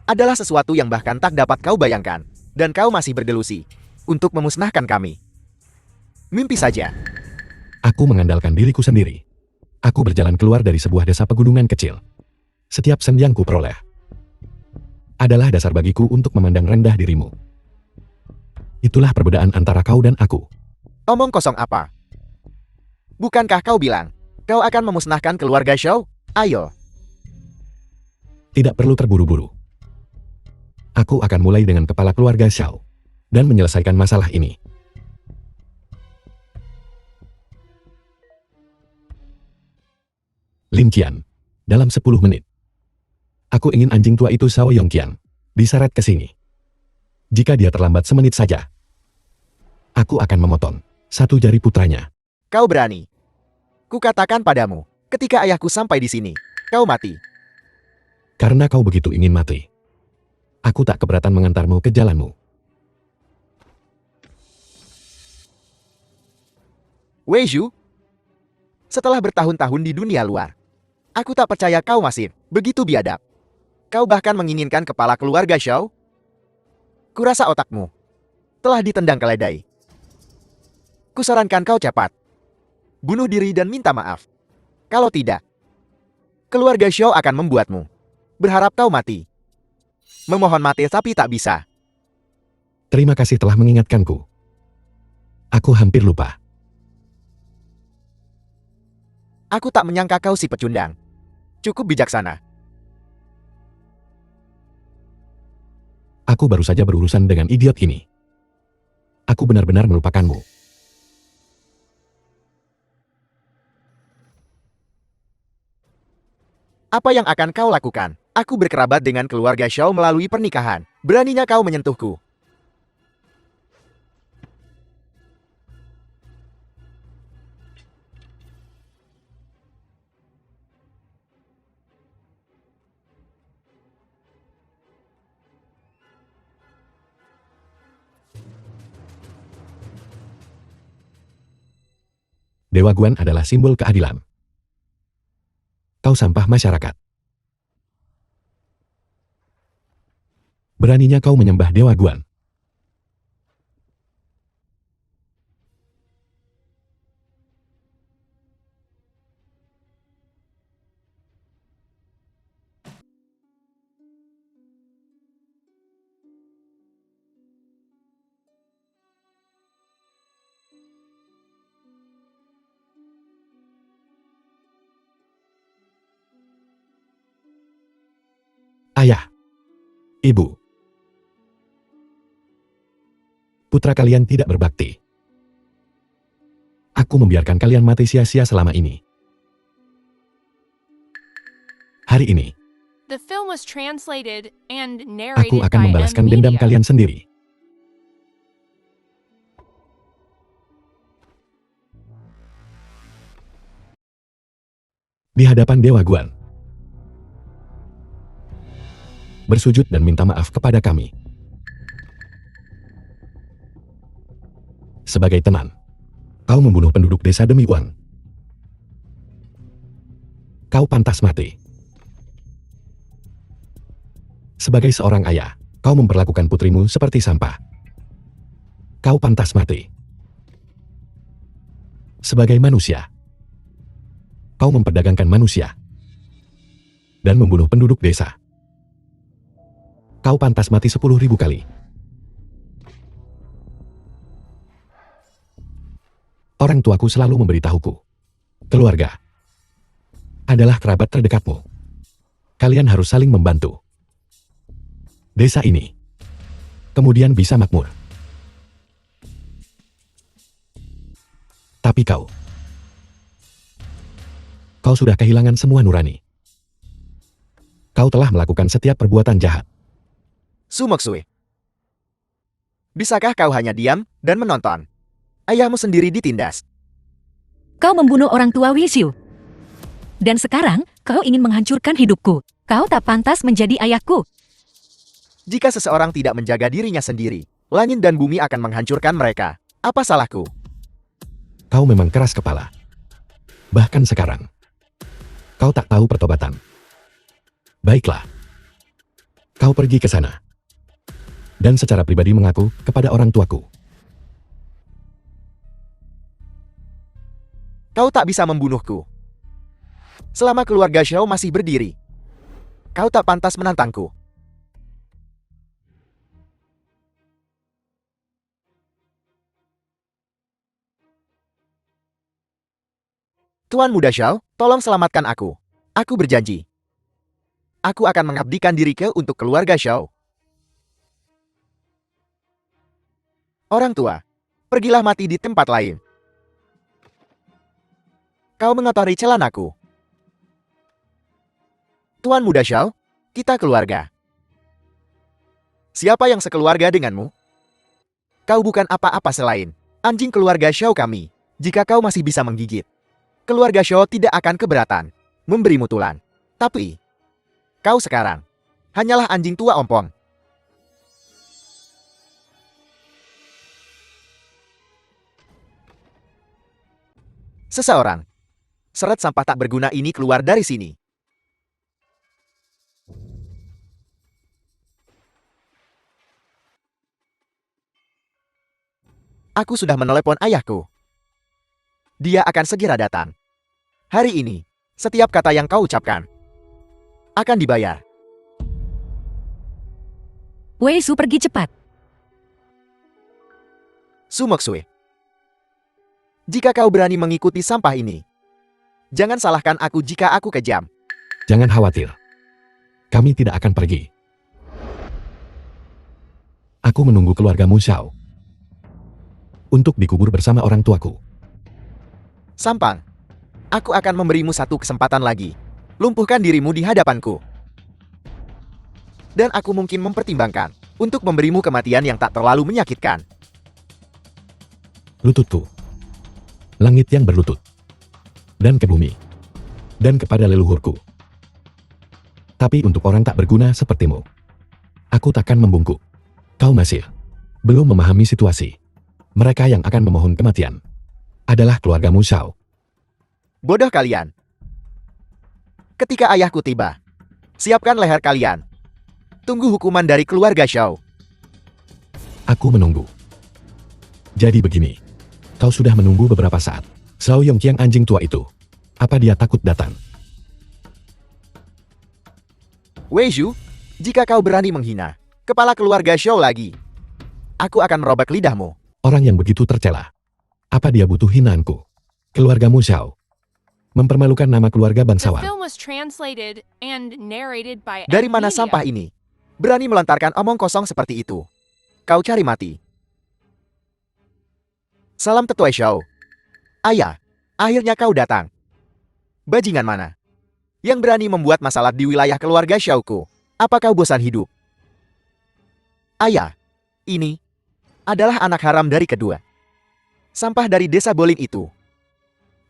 adalah sesuatu yang bahkan tak dapat kau bayangkan. Dan kau masih berdelusi untuk memusnahkan kami. Mimpi saja. Aku mengandalkan diriku sendiri. Aku berjalan keluar dari sebuah desa pegunungan kecil. Setiap sen yang ku peroleh adalah dasar bagiku untuk memandang rendah dirimu. Itulah perbedaan antara kau dan aku. Omong kosong apa? Bukankah kau bilang kau akan memusnahkan keluarga Xiao? Ayo. Tidak perlu terburu-buru. Aku akan mulai dengan kepala keluarga Xiao. Dan menyelesaikan masalah ini. Lin Qian. Dalam 10 menit. Aku ingin anjing tua itu Xiao Yongqian diseret ke sini. Jika dia terlambat semenit saja, aku akan memotong satu jari putranya. Kau berani. Kukatakan padamu, ketika ayahku sampai di sini, kau mati. Karena kau begitu ingin mati. Aku tak keberatan mengantarmu ke jalanmu. Wei Zhu, setelah bertahun-tahun di dunia luar, aku tak percaya kau masih begitu biadab. Kau bahkan menginginkan kepala keluarga Xiao? Kurasa otakmu telah ditendang keledai. Kusarankan kau cepat bunuh diri dan minta maaf. Kalau tidak, keluarga Xiao akan membuatmu berharap kau mati. Memohon mati tapi tak bisa. Terima kasih telah mengingatkanku. Aku hampir lupa. Aku tak menyangka kau si pecundang. Cukup bijaksana. Aku baru saja berurusan dengan idiot ini. Aku benar-benar melupakanmu. Apa yang akan kau lakukan? Aku berkerabat dengan keluarga Xiao melalui pernikahan. Beraninya kau menyentuhku? Dewa Guan adalah simbol keadilan. Kau sampah masyarakat. Beraninya kau menyembah Dewa Guan. Ayah. Ibu. Putra kalian tidak berbakti. Aku membiarkan kalian mati sia-sia selama ini. Hari ini, The film was translated and aku narrated akan by membalaskan M dendam Media. kalian sendiri. Di hadapan Dewa Guan. Bersujud dan minta maaf kepada kami. Sebagai teman, kau membunuh penduduk desa demi uang. Kau pantas mati. Sebagai seorang ayah, kau memperlakukan putrimu seperti sampah. Kau pantas mati. Sebagai manusia, kau memperdagangkan manusia dan membunuh penduduk desa. Kau pantas mati 10.000 kali. Orang tuaku selalu memberitahuku, keluarga adalah kerabat terdekatmu. Kalian harus saling membantu. Desa ini kemudian bisa makmur. Tapi kau sudah kehilangan semua nurani. Kau telah melakukan setiap perbuatan jahat. Su Moksue. Bisakah kau hanya diam dan menonton? Ayahmu sendiri ditindas. Kau membunuh orang tua Wisyu. Dan sekarang, kau ingin menghancurkan hidupku. Kau tak pantas menjadi ayahku. Jika seseorang tidak menjaga dirinya sendiri, langit dan bumi akan menghancurkan mereka. Apa salahku? Kau memang keras kepala. Bahkan sekarang, kau tak tahu pertobatan. Baiklah. Kau pergi ke sana. Dan secara pribadi mengaku kepada orang tuaku. Kau tak bisa membunuhku. Selama keluarga Xiao masih berdiri, kau tak pantas menantangku. Tuan Muda Xiao, tolong selamatkan aku. Aku berjanji. Aku akan mengabdikan diriku untuk keluarga Xiao. Orang tua, pergilah mati di tempat lain. Kau mengotori celanaku. Tuan Muda Xiao, kita keluarga. Siapa yang sekeluarga denganmu? Kau bukan apa-apa selain anjing keluarga Xiao kami. Jika kau masih bisa menggigit, keluarga Xiao tidak akan keberatan memberimu tulan. Tapi, kau sekarang hanyalah anjing tua ompong. Seseorang. Seret sampah tak berguna ini keluar dari sini. Aku sudah menelepon ayahku. Dia akan segera datang. Hari ini, setiap kata yang kau ucapkan akan dibayar. Wei Su pergi cepat. Su Moksue. Jika kau berani mengikuti sampah ini, jangan salahkan aku jika aku kejam. Jangan khawatir. Kami tidak akan pergi. Aku menunggu keluargamu Xiao untuk dikubur bersama orang tuaku. Sampang, aku akan memberimu satu kesempatan lagi. Lumpuhkan dirimu di hadapanku. Dan aku mungkin mempertimbangkan untuk memberimu kematian yang tak terlalu menyakitkan. Lututku. Langit yang berlutut. Dan ke bumi. Dan kepada leluhurku. Tapi untuk orang tak berguna sepertimu, aku takkan membungkuk. Kau masih belum memahami situasi. Mereka yang akan memohon kematian adalah keluargamu Xiao. Bodoh kalian. Ketika ayahku tiba, siapkan leher kalian. Tunggu hukuman dari keluarga Xiao. Aku menunggu. Jadi begini. Kau sudah menunggu beberapa saat. Xiao Yongqiang anjing tua itu. Apa dia takut datang? Wei Zhu, jika kau berani menghina kepala keluarga Xiao lagi, aku akan merobek lidahmu. Orang yang begitu tercela. Apa dia butuh hinaanku? Keluargamu Xiao mempermalukan nama keluarga The bangsawan. film was translated and narrated by Dari Ed mana Media. sampah ini? Berani melontarkan omong kosong seperti itu. Kau cari mati. Salam tetua Xiao. Ayah, akhirnya kau datang. Bajingan mana yang berani membuat masalah di wilayah keluarga Xiaoku? Apa kau bosan hidup? Ayah, ini adalah anak haram dari kedua. Sampah dari desa Bolin itu.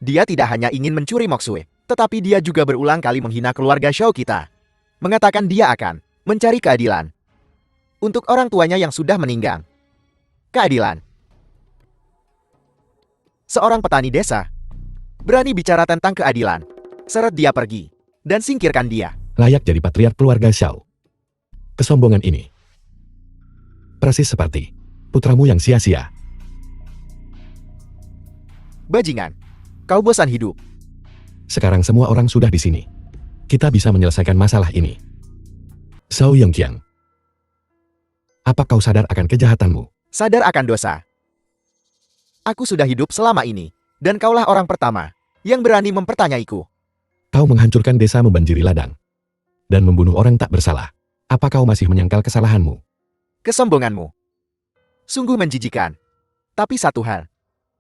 Dia tidak hanya ingin mencuri Moksue, tetapi dia juga berulang kali menghina keluarga Xiao kita. Mengatakan dia akan mencari keadilan untuk orang tuanya yang sudah meninggal. Keadilan. Seorang petani desa berani bicara tentang keadilan. Seret dia pergi dan singkirkan dia. Layak jadi patriark keluarga Xiao. Kesombongan ini persis seperti putramu yang sia-sia. Bajingan, kau bosan hidup. Sekarang semua orang sudah di sini. Kita bisa menyelesaikan masalah ini. Xiao Yongqiang, apa kau sadar akan kejahatanmu? Sadar akan dosa. Aku sudah hidup selama ini, dan kaulah orang pertama yang berani mempertanyaiku. Kau menghancurkan desa, membanjiri ladang, dan membunuh orang tak bersalah. Apa kau masih menyangkal kesalahanmu? Kesombonganmu sungguh menjijikan. Tapi satu hal,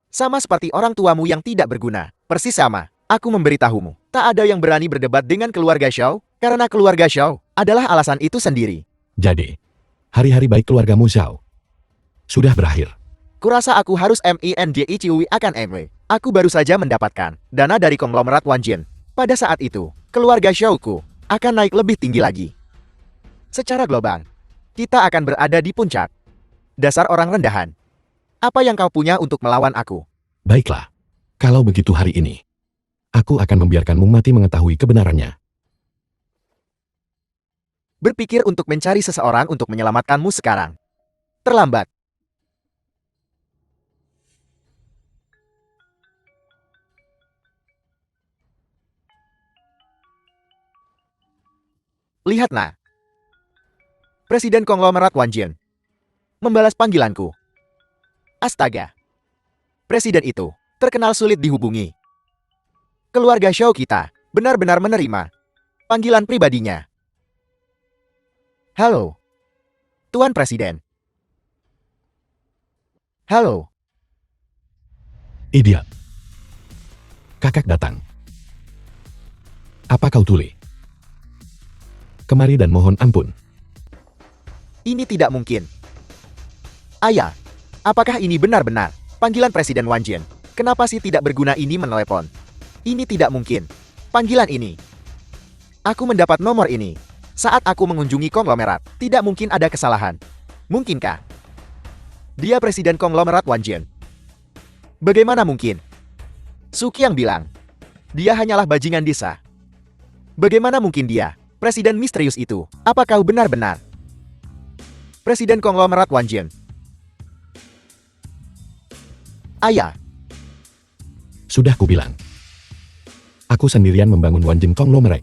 sama seperti orang tuamu yang tidak berguna, persis sama, aku memberitahumu, tak ada yang berani berdebat dengan keluarga Xiao, karena keluarga Xiao adalah alasan itu sendiri. Jadi, hari-hari baik keluargamu Xiao sudah berakhir. Kurasa aku harus MINDICUI akan MW. Aku baru saja mendapatkan dana dari konglomerat Wanjin. Pada saat itu, keluarga Xiaoku akan naik lebih tinggi lagi. Secara global, kita akan berada di puncak. Dasar orang rendahan. Apa yang kau punya untuk melawan aku? Baiklah, kalau begitu hari ini, aku akan membiarkanmu mati mengetahui kebenarannya. Berpikir untuk mencari seseorang untuk menyelamatkanmu sekarang. Terlambat. Lihat nah. Presiden konglomerat Wanjin membalas panggilanku. Astaga. Presiden itu terkenal sulit dihubungi. Keluarga Xiao kita benar-benar menerima panggilan pribadinya. Halo. Tuan Presiden. Halo. Idiot. Kakak datang. Apa kau tuli? Kemari dan mohon ampun. Ini tidak mungkin. Ayah, apakah ini benar-benar panggilan Presiden Wanjin? Kenapa sih tidak berguna ini menelepon? Ini tidak mungkin. Panggilan ini. Aku mendapat nomor ini saat aku mengunjungi konglomerat. Tidak mungkin ada kesalahan. Mungkinkah? Dia Presiden konglomerat Wanjin. Bagaimana mungkin? Suki yang bilang, dia hanyalah bajingan desa. Bagaimana mungkin dia Presiden misterius itu? Apa kau benar-benar Presiden konglomerat Wanjin? Ayah, Sudah kubilang. Aku sendirian membangun Wanjin konglomerat.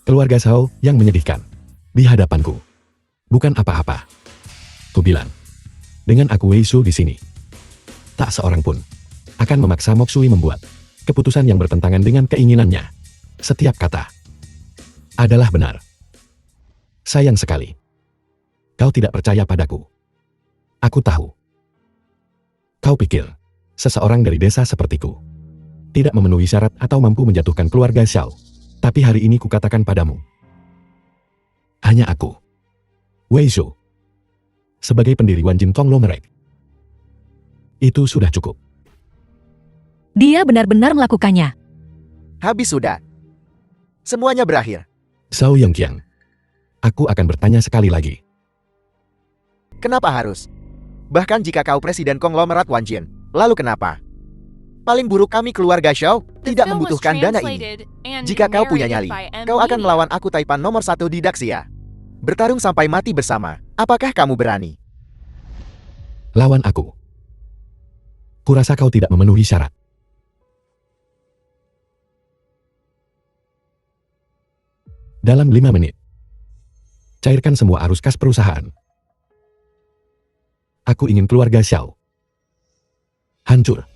Keluarga Xiao yang menyedihkan. Di hadapanku. Bukan apa-apa. Kubilang. Dengan aku Wei Shu di sini. Tak seorang pun akan memaksa Moksui membuat keputusan yang bertentangan dengan keinginannya. Setiap kata adalah benar. Sayang sekali. Kau tidak percaya padaku. Aku tahu. Kau pikir, seseorang dari desa sepertiku tidak memenuhi syarat atau mampu menjatuhkan keluarga Xiao. Tapi hari ini kukatakan padamu. Hanya aku, Wei Shu, sebagai pendiri Wanjin konglomerat. Itu sudah cukup. Dia benar-benar melakukannya. habis sudah. Semuanya berakhir. Xiao Yongqiang, aku akan bertanya sekali lagi. Kenapa harus? Bahkan jika kau Presiden konglomerat Wanjin, lalu kenapa? Paling buruk kami keluarga Xiao The tidak film was membutuhkan dana ini. translated and Jika kau punya narrated nyali, by M. kau akan Media. melawan aku Taipan nomor 1 di Daxia. Bertarung sampai mati bersama. Apakah kamu berani? Lawan aku. Kurasa kau tidak memenuhi syarat. Dalam 5 menit, cairkan semua arus kas perusahaan. Aku ingin keluarga Xiao hancur.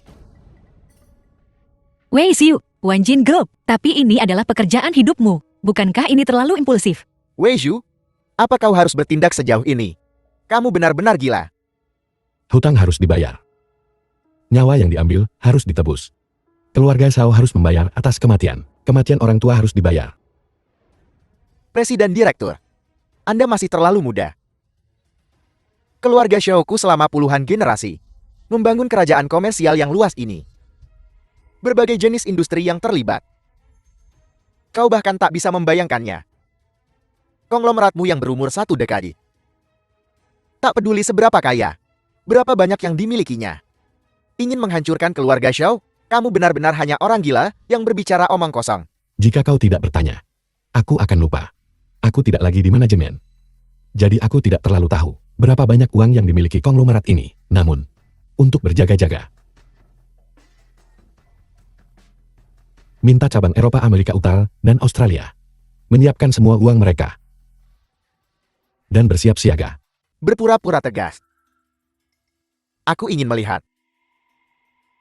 Wei Xiu, Wanjin Group. Tapi ini adalah pekerjaan hidupmu. Bukankah ini terlalu impulsif? Wei Zhu, apa kau harus bertindak sejauh ini? Kamu benar-benar gila. Hutang harus dibayar. Nyawa yang diambil harus ditebus. Keluarga Xiao harus membayar atas kematian. Kematian orang tua harus dibayar. Presiden Direktur, Anda masih terlalu muda. Keluarga Xiaoku selama puluhan generasi membangun kerajaan komersial yang luas ini. Berbagai jenis industri yang terlibat. Kau bahkan tak bisa membayangkannya. Konglomeratmu yang berumur 1 dekade. Tak peduli seberapa kaya, berapa banyak yang dimilikinya. Ingin menghancurkan keluarga Xiao, kamu benar-benar hanya orang gila yang berbicara omong kosong. Jika kau tidak bertanya, aku akan lupa. Aku tidak lagi di manajemen. Jadi aku tidak terlalu tahu berapa banyak uang yang dimiliki konglomerat ini. Namun, untuk berjaga-jaga, minta cabang Eropa, Amerika Utara, dan Australia menyiapkan semua uang mereka dan bersiap siaga. Berpura-pura tegas. Aku ingin melihat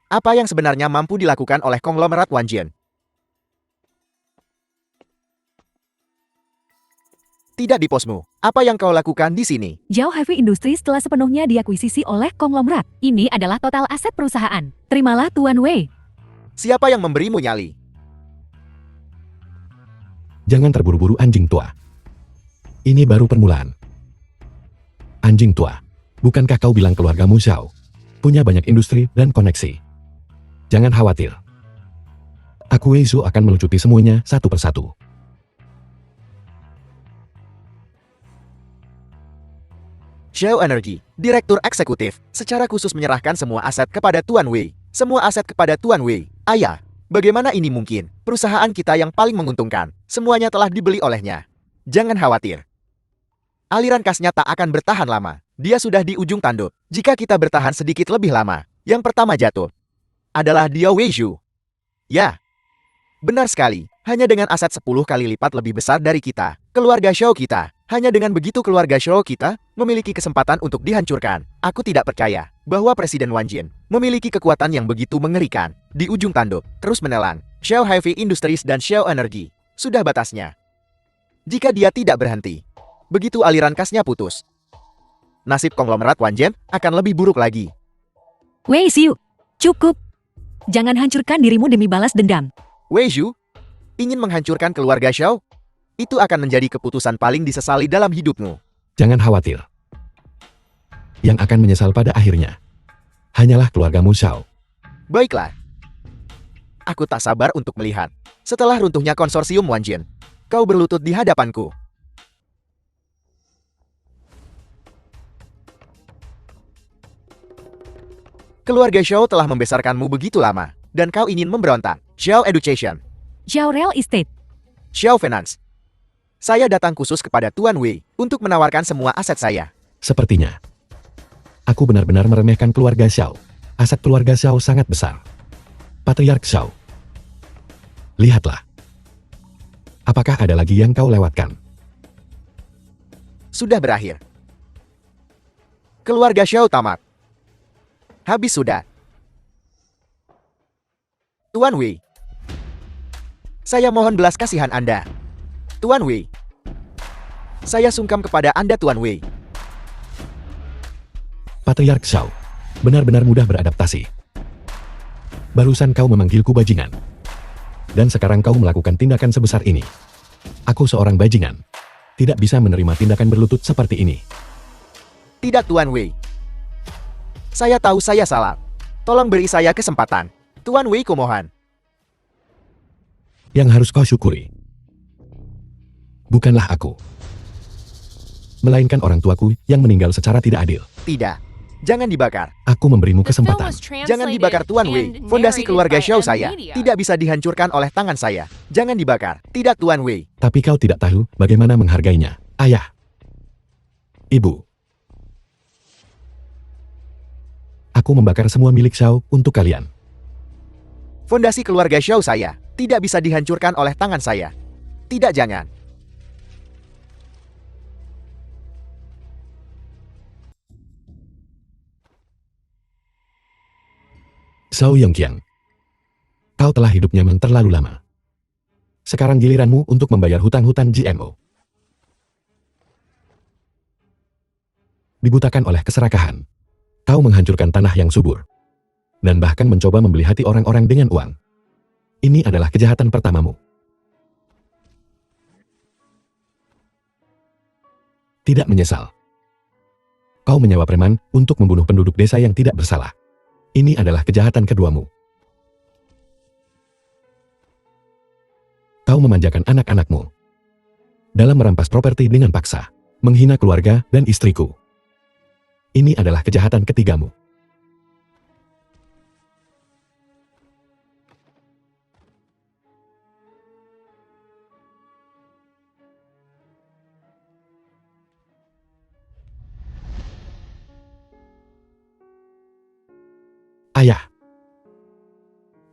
apa yang sebenarnya mampu dilakukan oleh konglomerat Wanjin. tidak di posmu. Apa yang kau lakukan di sini? Zhao Heavy Industries telah sepenuhnya diakuisisi oleh konglomerat. Ini adalah total aset perusahaan. Terimalah Tuan Wei. Siapa yang memberimu nyali? Jangan terburu-buru anjing tua. Ini baru permulaan. Anjing tua, bukankah kau bilang keluargamu Zhao punya banyak industri dan koneksi? Jangan khawatir. Aku Wei Zhou akan melucuti semuanya satu persatu. Xiao Energy, Direktur Eksekutif, secara khusus menyerahkan semua aset kepada Tuan Wei. Semua aset kepada Tuan Wei. Ayah, bagaimana ini mungkin? Perusahaan kita yang paling menguntungkan, semuanya telah dibeli olehnya. Jangan khawatir. Aliran kasnya tak akan bertahan lama. Dia sudah di ujung tanduk. Jika kita bertahan sedikit lebih lama, yang pertama jatuh adalah dia Wei Zhu. Ya, benar sekali. Hanya dengan aset 10 kali lipat lebih besar dari kita, keluarga Xiao kita. Hanya dengan begitu keluarga Xiao kita memiliki kesempatan untuk dihancurkan. Aku tidak percaya bahwa Presiden Wang Jin memiliki kekuatan yang begitu mengerikan. Di ujung tanduk, terus menelan, Xiao Heavy Industries dan Xiao Energy. Sudah batasnya. Jika dia tidak berhenti, begitu aliran kasnya putus, nasib konglomerat Wang Jin akan lebih buruk lagi. Wei Xiu, cukup. Jangan hancurkan dirimu demi balas dendam. Wei Zhu ingin menghancurkan keluarga Xiao? Itu akan menjadi keputusan paling disesali dalam hidupmu. Jangan khawatir. Yang akan menyesal pada akhirnya hanyalah keluargamu Zhao. Baiklah. Aku tak sabar untuk melihat. Setelah runtuhnya konsorsium Wang Jin, kau berlutut di hadapanku. Keluarga Xiao telah membesarkanmu begitu lama, dan kau ingin memberontak. Xiao Education, Zhao Real Estate. Xiao Finance. Saya datang khusus kepada Tuan Wei untuk menawarkan semua aset saya. Sepertinya aku benar-benar meremehkan keluarga Xiao. Aset keluarga Xiao sangat besar. Patriark Xiao. Lihatlah. Apakah ada lagi yang kau lewatkan? Sudah berakhir. Keluarga Xiao tamat. Habis sudah. Tuan Wei, saya mohon belas kasihan Anda. Tuan Wei, saya sungkam kepada Anda Tuan Wei. Patriark Xiao benar-benar mudah beradaptasi. Barusan kau memanggilku bajingan. Dan sekarang kau melakukan tindakan sebesar ini. Aku seorang bajingan. Tidak bisa menerima tindakan berlutut seperti ini. Tidak Tuan Wei. Saya tahu saya salah. Tolong beri saya kesempatan. Tuan Wei kumohon. Yang harus kau syukuri bukanlah aku, melainkan orang tuaku yang meninggal secara tidak adil. Tidak. Jangan dibakar. Aku memberimu The film kesempatan. was Jangan dibakar Tuan Wei. translated and Fondasi narrated keluarga by Xiao M saya Media. tidak bisa dihancurkan oleh tangan saya. Jangan dibakar. Tidak Tuan Wei. Tapi kau tidak tahu bagaimana menghargainya. Ayah. Ibu. Aku membakar semua milik Xiao untuk kalian. Fondasi keluarga Xiao saya tidak bisa dihancurkan oleh tangan saya. Tidak jangan. Zhao Yongqiang. Kau telah hidup nyaman terlalu lama. Sekarang giliranmu untuk membayar hutang-hutang GMO. Dibutakan oleh keserakahan. Kau menghancurkan tanah yang subur. Dan bahkan mencoba membeli hati orang-orang dengan uang. Ini adalah kejahatan pertamamu. Tidak menyesal. Kau menyewa preman untuk membunuh penduduk desa yang tidak bersalah. Ini adalah kejahatan keduamu. Kau memanjakan anak-anakmu dalam merampas properti dengan paksa, menghina keluarga dan istriku. Ini adalah kejahatan ketigamu. Ayah.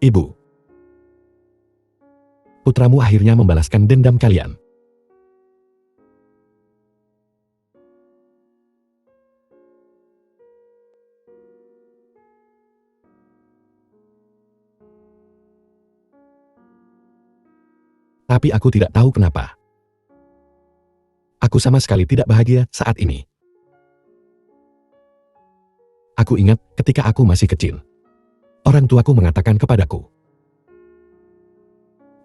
Ibu. Putramu akhirnya membalaskan dendam kalian. Tapi aku tidak tahu kenapa. Aku sama sekali tidak bahagia saat ini. Aku ingat ketika aku masih kecil. Orang tuaku mengatakan kepadaku,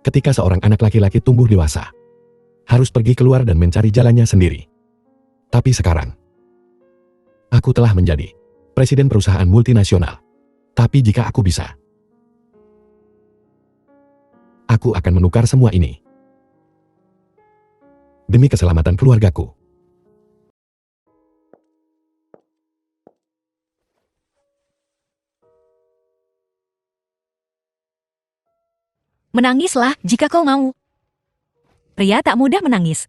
ketika seorang anak laki-laki tumbuh dewasa, harus pergi keluar dan mencari jalannya sendiri. Tapi sekarang, aku telah menjadi presiden perusahaan multinasional. Tapi jika aku bisa, aku akan menukar semua ini demi keselamatan keluargaku. Menangislah jika kau mau. Pria tak mudah menangis.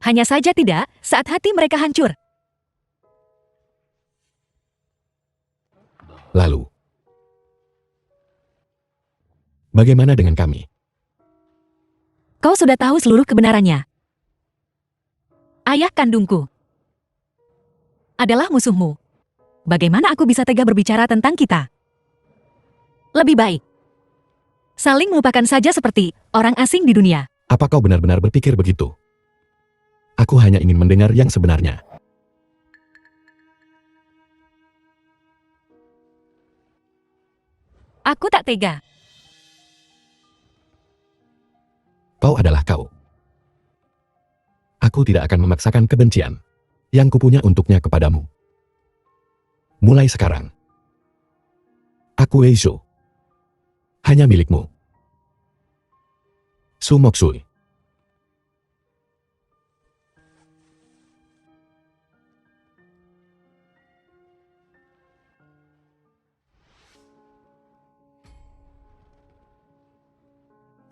Hanya saja tidak saat hati mereka hancur. Lalu, bagaimana dengan kami? Kau sudah tahu seluruh kebenarannya. Ayah kandungku adalah musuhmu. Bagaimana aku bisa tega berbicara tentang kita? Lebih baik saling melupakan saja seperti orang asing di dunia. Apa kau benar-benar berpikir begitu? Aku hanya ingin mendengar yang sebenarnya. Aku tak tega. Kau adalah kau. Aku tidak akan memaksakan kebencian yang kupunya untuknya kepadamu. Mulai sekarang, aku Wei Shu, hanya milikmu. Su Moksui.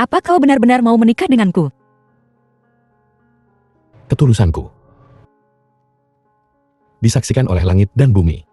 Apa kau benar-benar mau menikah denganku? Ketulusanku disaksikan oleh langit dan bumi.